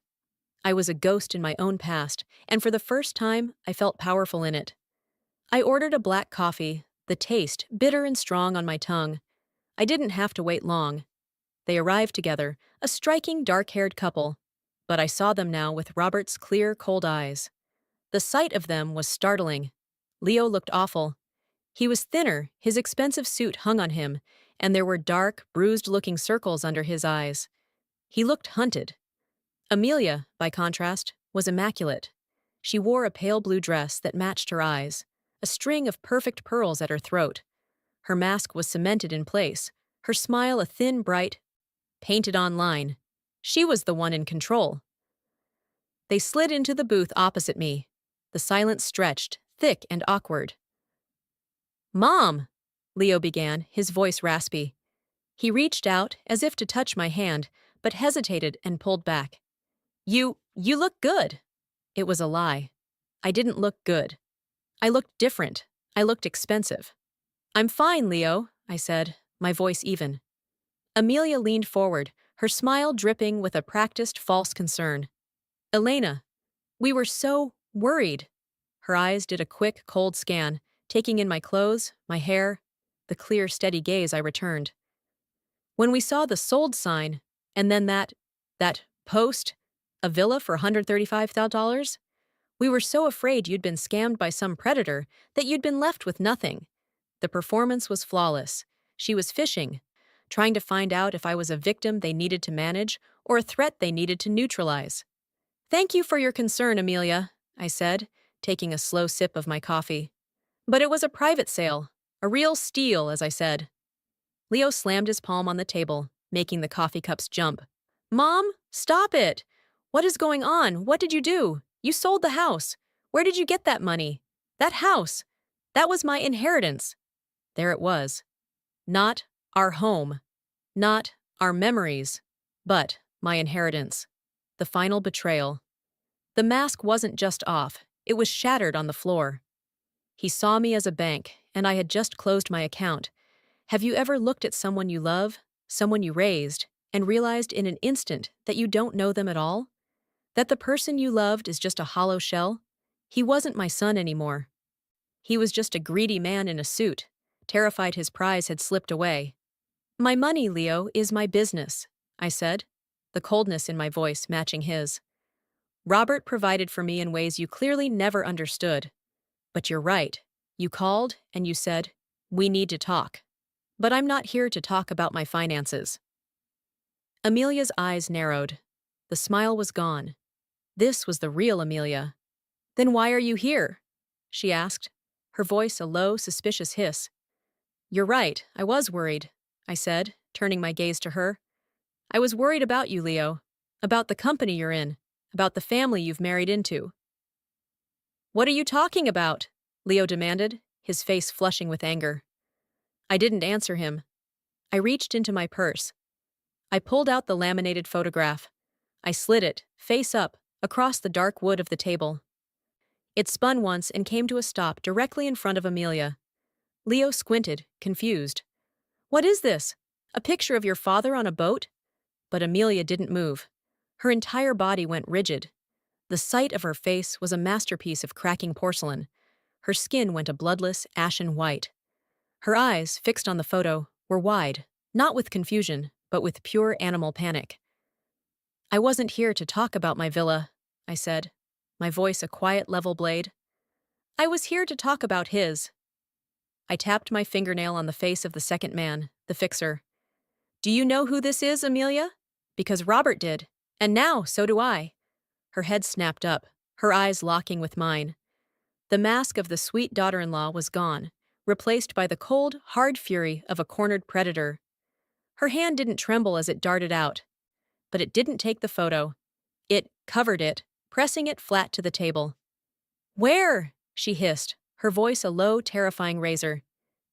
I was a ghost in my own past, and for the first time, I felt powerful in it. I ordered a black coffee, the taste bitter and strong on my tongue. I didn't have to wait long. They arrived together, a striking dark-haired couple, but I saw them now with Robert's clear, cold eyes. The sight of them was startling. Leo looked awful. He was thinner, his expensive suit hung on him, and there were dark, bruised-looking circles under his eyes. He looked hunted. Amelia, by contrast, was immaculate. She wore a pale blue dress that matched her eyes, a string of perfect pearls at her throat. Her mask was cemented in place, her smile a thin, bright, painted-on line. She was the one in control. They slid into the booth opposite me. The silence stretched, thick and awkward. "Mom," Leo began, his voice raspy. He reached out, as if to touch my hand, but hesitated and pulled back. You look good." It was a lie. I didn't look good. I looked different. I looked expensive. "I'm fine, Leo," I said, my voice even. Amelia leaned forward, her smile dripping with a practiced false concern. "Elena, we were so worried." Her eyes did a quick, cold scan, taking in my clothes, my hair, the clear, steady gaze I returned. "When we saw the sold sign, and then that post, a villa for $135,000, we were so afraid you'd been scammed by some predator that you'd been left with nothing." The performance was flawless. She was fishing, trying to find out if I was a victim they needed to manage or a threat they needed to neutralize. "Thank you for your concern, Amelia," I said, taking a slow sip of my coffee. "But it was a private sale, a real steal, as I said." Leo slammed his palm on the table, making the coffee cups jump. "Mom, stop it! What is going on? What did you do? You sold the house. Where did you get that money? That house! That was my inheritance." There it was. Not our home. Not our memories. But my inheritance. The final betrayal. The mask wasn't just off. It was shattered on the floor. He saw me as a bank, and I had just closed my account. Have you ever looked at someone you love, someone you raised, and realized in an instant that you don't know them at all? That the person you loved is just a hollow shell? He wasn't my son anymore. He was just a greedy man in a suit, terrified his prize had slipped away. "My money, Leo, is my business," I said, the coldness in my voice matching his. "Robert provided for me in ways you clearly never understood. But you're right. You called and you said, 'We need to talk.' But I'm not here to talk about my finances. Amelia's eyes narrowed. The smile was gone. This was the real Amelia. Then why are you here? She asked, her voice a low, suspicious hiss. You're right, I was worried, I said, turning my gaze to her. I was worried about you, Leo. About the company you're in. About the family you've married into. What are you talking about? Leo demanded, his face flushing with anger. I didn't answer him. I reached into my purse. I pulled out the laminated photograph. I slid it, face up, across the dark wood of the table. It spun once and came to a stop directly in front of Amelia. Leo squinted, confused. What is this? A picture of your father on a boat? But Amelia didn't move. Her entire body went rigid. The sight of her face was a masterpiece of cracking porcelain. Her skin went a bloodless, ashen white. Her eyes, fixed on the photo, were wide, not with confusion, but with pure animal panic. I wasn't here to talk about my villa, I said, my voice a quiet level blade. I was here to talk about his. I tapped my fingernail on the face of the second man, the fixer. Do you know who this is, Amelia? Because Robert did, and now so do I. Her head snapped up, her eyes locking with mine. The mask of the sweet daughter-in-law was gone, replaced by the cold, hard fury of a cornered predator. Her hand didn't tremble as it darted out. But it didn't take the photo. It covered it, pressing it flat to the table. Where? She hissed, her voice a low, terrifying razor.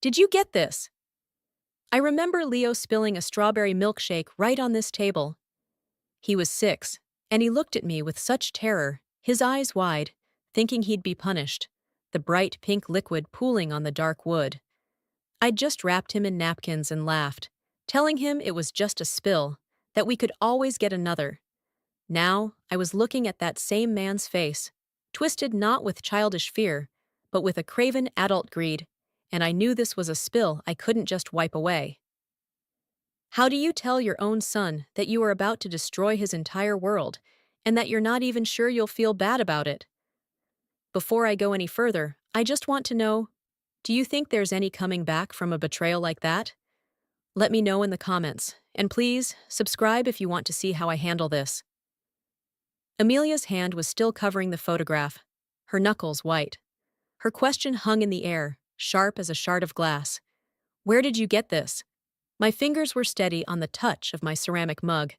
Did you get this? I remember Leo spilling a strawberry milkshake right on this table. He was 6, and he looked at me with such terror, his eyes wide, thinking he'd be punished, the bright pink liquid pooling on the dark wood. I'd just wrapped him in napkins and laughed, telling him it was just a spill, that we could always get another. Now, I was looking at that same man's face, twisted not with childish fear, but with a craven adult greed, and I knew this was a spill I couldn't just wipe away. How do you tell your own son that you are about to destroy his entire world, and that you're not even sure you'll feel bad about it? Before I go any further, I just want to know, do you think there's any coming back from a betrayal like that? Let me know in the comments, and please, subscribe if you want to see how I handle this. Amelia's hand was still covering the photograph, her knuckles white. Her question hung in the air, sharp as a shard of glass. Where did you get this? My fingers were steady on the touch of my ceramic mug.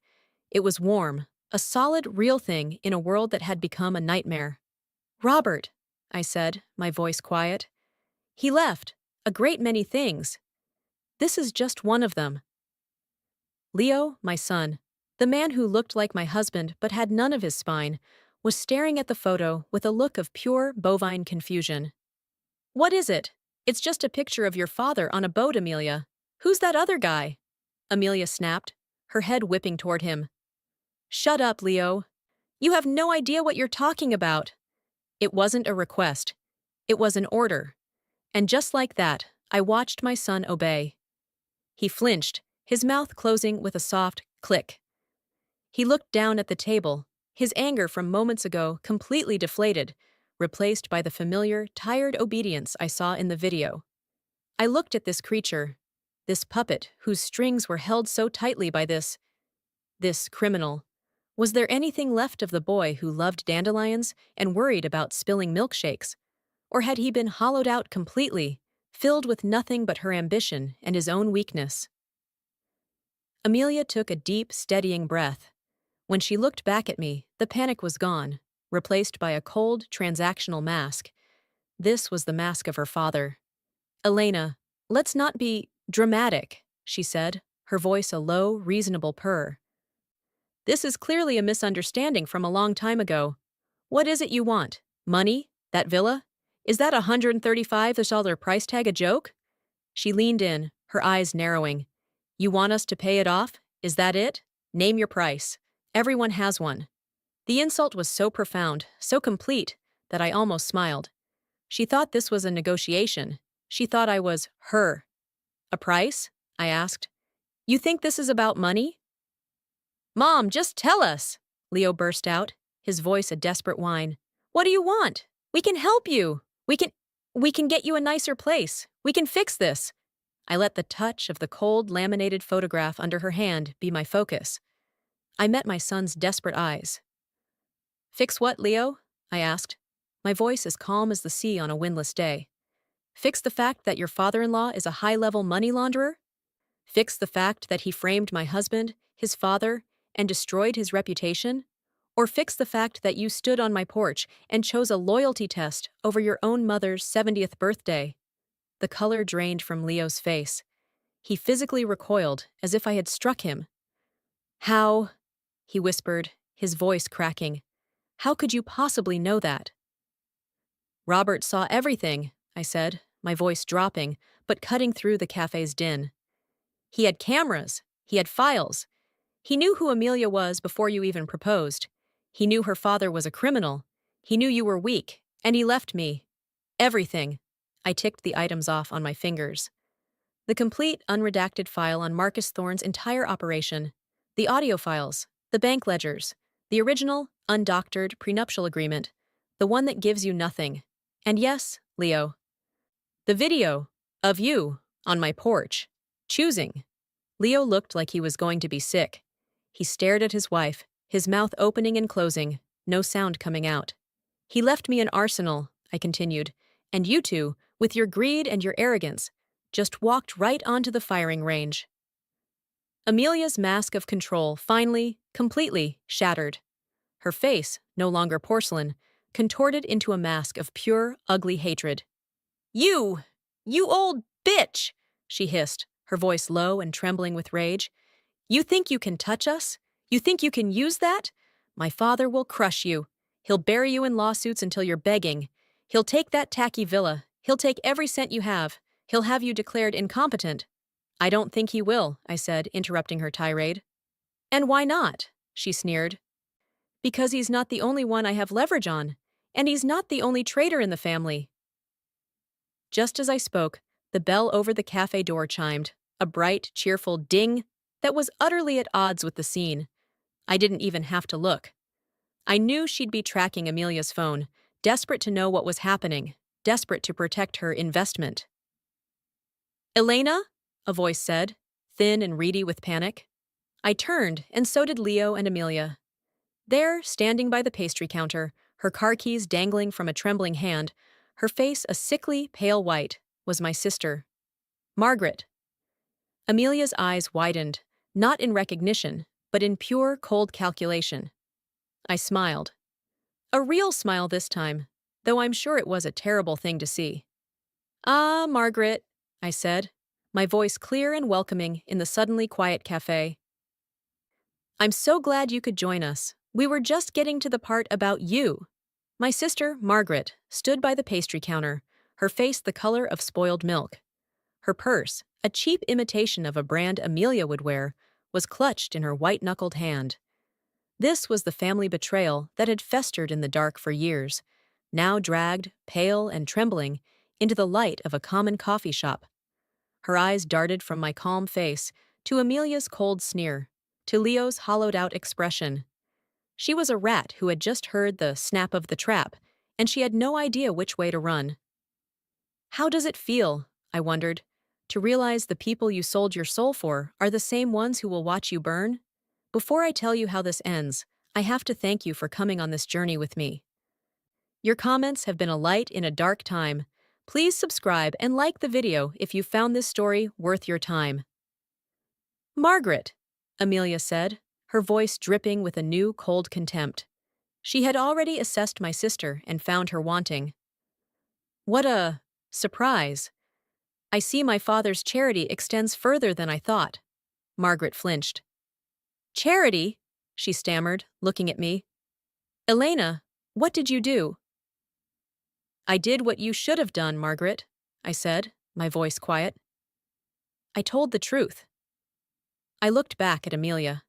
It was warm, a solid, real thing in a world that had become a nightmare. Robert, I said, my voice quiet. He left, a great many things. This is just one of them. Leo, my son, the man who looked like my husband but had none of his spine, was staring at the photo with a look of pure bovine confusion. What is it? It's just a picture of your father on a boat, Amelia. Who's that other guy? Amelia snapped, her head whipping toward him. Shut up, Leo. You have no idea what you're talking about. It wasn't a request. It was an order. And just like that, I watched my son obey. He flinched, his mouth closing with a soft click. He looked down at the table, his anger from moments ago completely deflated, replaced by the familiar, tired obedience I saw in the video. I looked at this creature, this puppet whose strings were held so tightly by this criminal. Was there anything left of the boy who loved dandelions and worried about spilling milkshakes? Or had he been hollowed out completely, filled with nothing but her ambition and his own weakness? Amelia took a deep, steadying breath. When she looked back at me, the panic was gone, replaced by a cold, transactional mask. This was the mask of her father. Elena, let's not be dramatic, she said, her voice a low, reasonable purr. This is clearly a misunderstanding from a long time ago. What is it you want? Money? That villa? Is that $135 price tag a joke? She leaned in, her eyes narrowing. You want us to pay it off? Is that it? Name your price. Everyone has one. The insult was so profound, so complete, that I almost smiled. She thought this was a negotiation. She thought I was her. A price? I asked. You think this is about money? Mom, just tell us, Leo burst out, his voice a desperate whine. What do you want? We can help you. We can get you a nicer place. We can fix this. I let the touch of the cold, laminated photograph under her hand be my focus. I met my son's desperate eyes. Fix what, Leo? I asked, my voice as calm as the sea on a windless day. Fix the fact that your father-in-law is a high-level money launderer? Fix the fact that he framed my husband, his father, and destroyed his reputation? Or fix the fact that you stood on my porch and chose a loyalty test over your own mother's 70th birthday? The color drained from Leo's face. He physically recoiled, as if I had struck him. How? He whispered, his voice cracking. How could you possibly know that? Robert saw everything, I said, my voice dropping, but cutting through the cafe's din. He had cameras. He had files. He knew who Amelia was before you even proposed. He knew her father was a criminal. He knew you were weak, and he left me. Everything. I ticked the items off on my fingers. The complete, unredacted file on Marcus Thorne's entire operation. The audio files. The bank ledgers. The original, undoctored prenuptial agreement. The one that gives you nothing. And yes, Leo. The video. Of you. On my porch. Choosing. Leo looked like he was going to be sick. He stared at his wife, his mouth opening and closing, no sound coming out. He left me an arsenal, I continued, and you two, with your greed and your arrogance, just walked right onto the firing range. Amelia's mask of control finally, completely, shattered. Her face, no longer porcelain, contorted into a mask of pure, ugly hatred. You old bitch, she hissed, her voice low and trembling with rage. You think you can touch us? You think you can use that? My father will crush you. He'll bury you in lawsuits until you're begging. He'll take that tacky villa. He'll take every cent you have. He'll have you declared incompetent. I don't think he will, I said, interrupting her tirade. And why not? She sneered. Because he's not the only one I have leverage on. And he's not the only traitor in the family. Just as I spoke, the bell over the cafe door chimed, a bright, cheerful ding that was utterly at odds with the scene. I didn't even have to look. I knew she'd be tracking Amelia's phone, desperate to know what was happening, desperate to protect her investment. Elena? A voice said, thin and reedy with panic. I turned, and so did Leo and Amelia. There, standing by the pastry counter, her car keys dangling from a trembling hand, her face a sickly, pale white, was my sister. Margaret. Amelia's eyes widened, not in recognition, but in pure, cold calculation. I smiled. A real smile this time, though I'm sure it was a terrible thing to see. Ah, Margaret, I said, my voice clear and welcoming in the suddenly quiet cafe. I'm so glad you could join us. We were just getting to the part about you. My sister, Margaret, stood by the pastry counter, her face the color of spoiled milk. Her purse, a cheap imitation of a brand Amelia would wear, was clutched in her white-knuckled hand. This was the family betrayal that had festered in the dark for years, now dragged, pale and trembling, into the light of a common coffee shop. Her eyes darted from my calm face to Amelia's cold sneer, to Leo's hollowed-out expression. She was a rat who had just heard the snap of the trap, and she had no idea which way to run. How does it feel, I wondered, to realize the people you sold your soul for are the same ones who will watch you burn? Before I tell you how this ends, I have to thank you for coming on this journey with me. Your comments have been a light in a dark time. Please subscribe and like the video if you found this story worth your time. Margaret, Amelia said, her voice dripping with a new cold contempt. She had already assessed my sister and found her wanting. What a surprise. I see my father's charity extends further than I thought. Margaret flinched. Charity? She stammered, looking at me. Elena, what did you do? I did what you should have done, Margaret, I said, my voice quiet. I told the truth. I looked back at Amelia.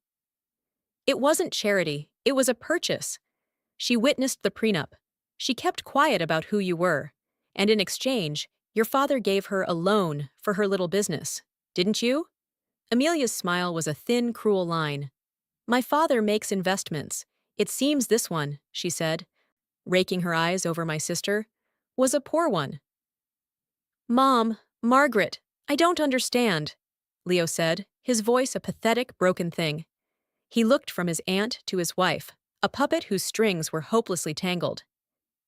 It wasn't charity, it was a purchase. She witnessed the prenup. She kept quiet about who you were. And in exchange, your father gave her a loan for her little business, didn't you? Amelia's smile was a thin, cruel line. My father makes investments. It seems this one, she said, raking her eyes over my sister, was a poor one. Mom, Margaret, I don't understand, Leo said, his voice a pathetic, broken thing. He looked from his aunt to his wife, a puppet whose strings were hopelessly tangled.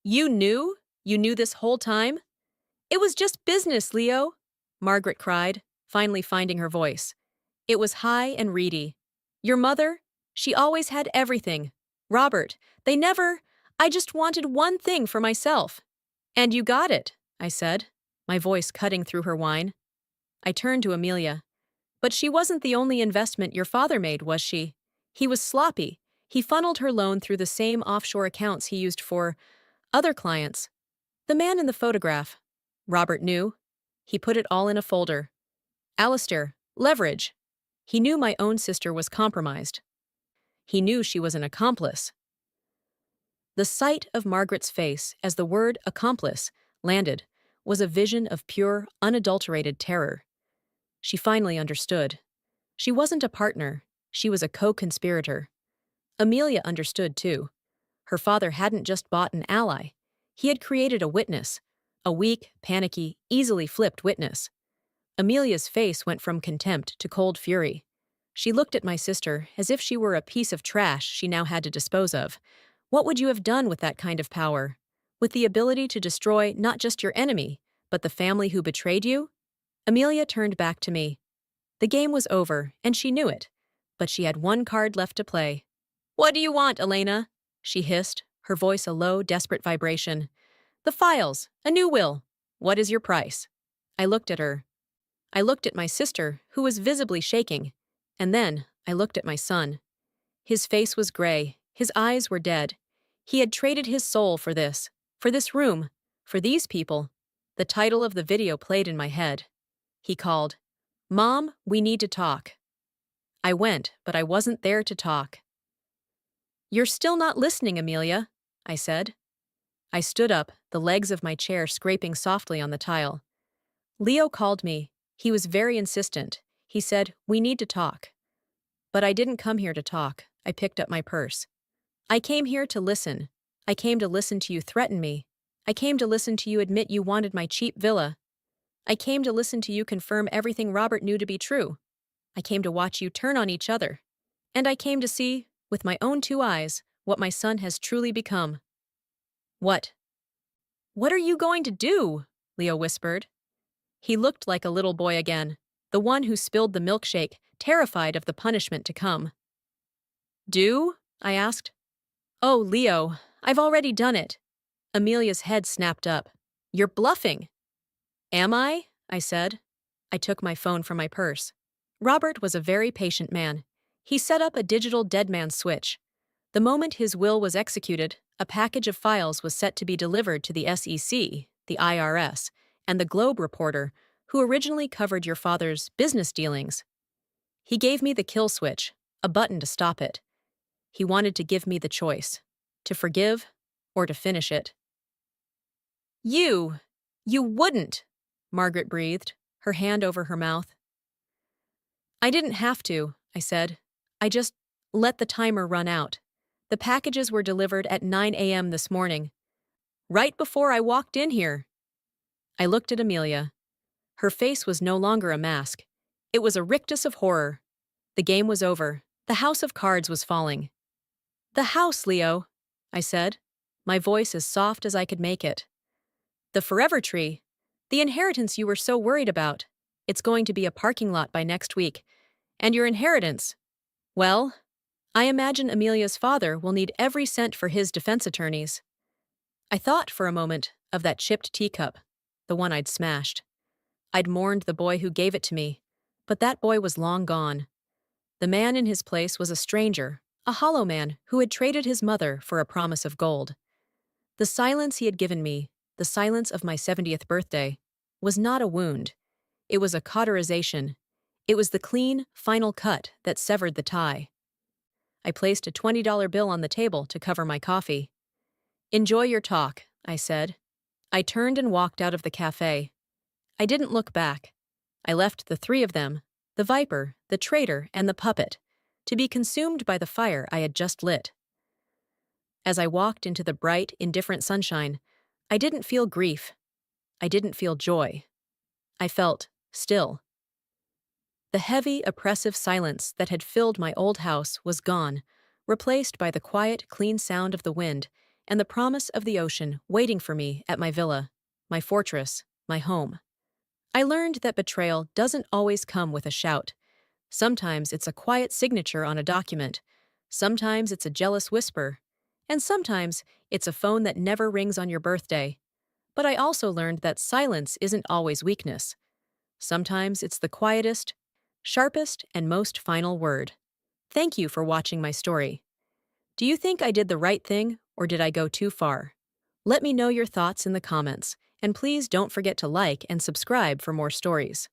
You knew? You knew this whole time? It was just business, Leo, Margaret cried, finally finding her voice. It was high and reedy. Your mother? She always had everything. Robert, they never. I just wanted one thing for myself. And you got it, I said, my voice cutting through her whine. I turned to Amelia. But she wasn't the only investment your father made, was she? He was sloppy. He funneled her loan through the same offshore accounts he used for other clients. The man in the photograph. Robert knew. He put it all in a folder. Alistair, leverage. He knew my own sister was compromised. He knew she was an accomplice. The sight of Margaret's face as the word accomplice landed was a vision of pure, unadulterated terror. She finally understood. She wasn't a partner, she was a co-conspirator. Amelia understood too. Her father hadn't just bought an ally. He had created a witness, a weak, panicky, easily flipped witness. Amelia's face went from contempt to cold fury. She looked at my sister as if she were a piece of trash she now had to dispose of. What would you have done with that kind of power? With the ability to destroy not just your enemy, but the family who betrayed you? Amelia turned back to me. The game was over, and she knew it. But she had one card left to play. What do you want, Elena? She hissed, her voice a low, desperate vibration. The files, a new will. What is your price? I looked at her. I looked at my sister, who was visibly shaking. And then I looked at my son. His face was gray, his eyes were dead. He had traded his soul for this room, for these people. The title of the video played in my head. He called, Mom, we need to talk. I went, but I wasn't there to talk. You're still not listening, Amelia, I said. I stood up, the legs of my chair scraping softly on the tile. Leo called me. He was very insistent. He said, we need to talk. But I didn't come here to talk. I picked up my purse. I came here to listen. I came to listen to you threaten me. I came to listen to you admit you wanted my cheap villa. I came to listen to you confirm everything Robert knew to be true. I came to watch you turn on each other. And I came to see, with my own two eyes, what my son has truly become. What? What are you going to do? Leo whispered. He looked like a little boy again, the one who spilled the milkshake, terrified of the punishment to come. Do? I asked. Oh, Leo, I've already done it. Amelia's head snapped up. You're bluffing. Am I? I said. I took my phone from my purse. Robert was a very patient man. He set up a digital dead man switch. The moment his will was executed, a package of files was set to be delivered to the SEC, the IRS, and the Globe reporter, who originally covered your father's business dealings. He gave me the kill switch, a button to stop it. He wanted to give me the choice, to forgive or to finish it. You wouldn't, Margaret breathed, her hand over her mouth. I didn't have to, I said. I just let the timer run out. The packages were delivered at 9 a.m. this morning, right before I walked in here. I looked at Amelia. Her face was no longer a mask. It was a rictus of horror. The game was over. The house of cards was falling. The house, Leo, I said, my voice as soft as I could make it. The forever tree. The inheritance you were so worried about. It's going to be a parking lot by next week. And your inheritance. Well, I imagine Amelia's father will need every cent for his defense attorneys. I thought for a moment of that chipped teacup, the one I'd smashed. I'd mourned the boy who gave it to me, but that boy was long gone. The man in his place was a stranger, a hollow man who had traded his mother for a promise of gold. The silence he had given me, the silence of my 70th birthday, was not a wound. It was a cauterization. It was the clean, final cut that severed the tie. I placed a $20 bill on the table to cover my coffee. Enjoy your talk, I said. I turned and walked out of the cafe. I didn't look back. I left the three of them, the viper, the traitor, and the puppet, to be consumed by the fire I had just lit. As I walked into the bright, indifferent sunshine, I didn't feel grief. I didn't feel joy. I felt Still, the heavy, oppressive silence that had filled my old house was gone, replaced by the quiet, clean sound of the wind and the promise of the ocean waiting for me at my villa, my fortress, my home. I learned that betrayal doesn't always come with a shout. Sometimes it's a quiet signature on a document. Sometimes it's a jealous whisper. And sometimes it's a phone that never rings on your birthday. But I also learned that silence isn't always weakness. Sometimes it's the quietest, sharpest, and most final word. Thank you for watching my story. Do you think I did the right thing, or did I go too far? Let me know your thoughts in the comments, and please don't forget to like and subscribe for more stories.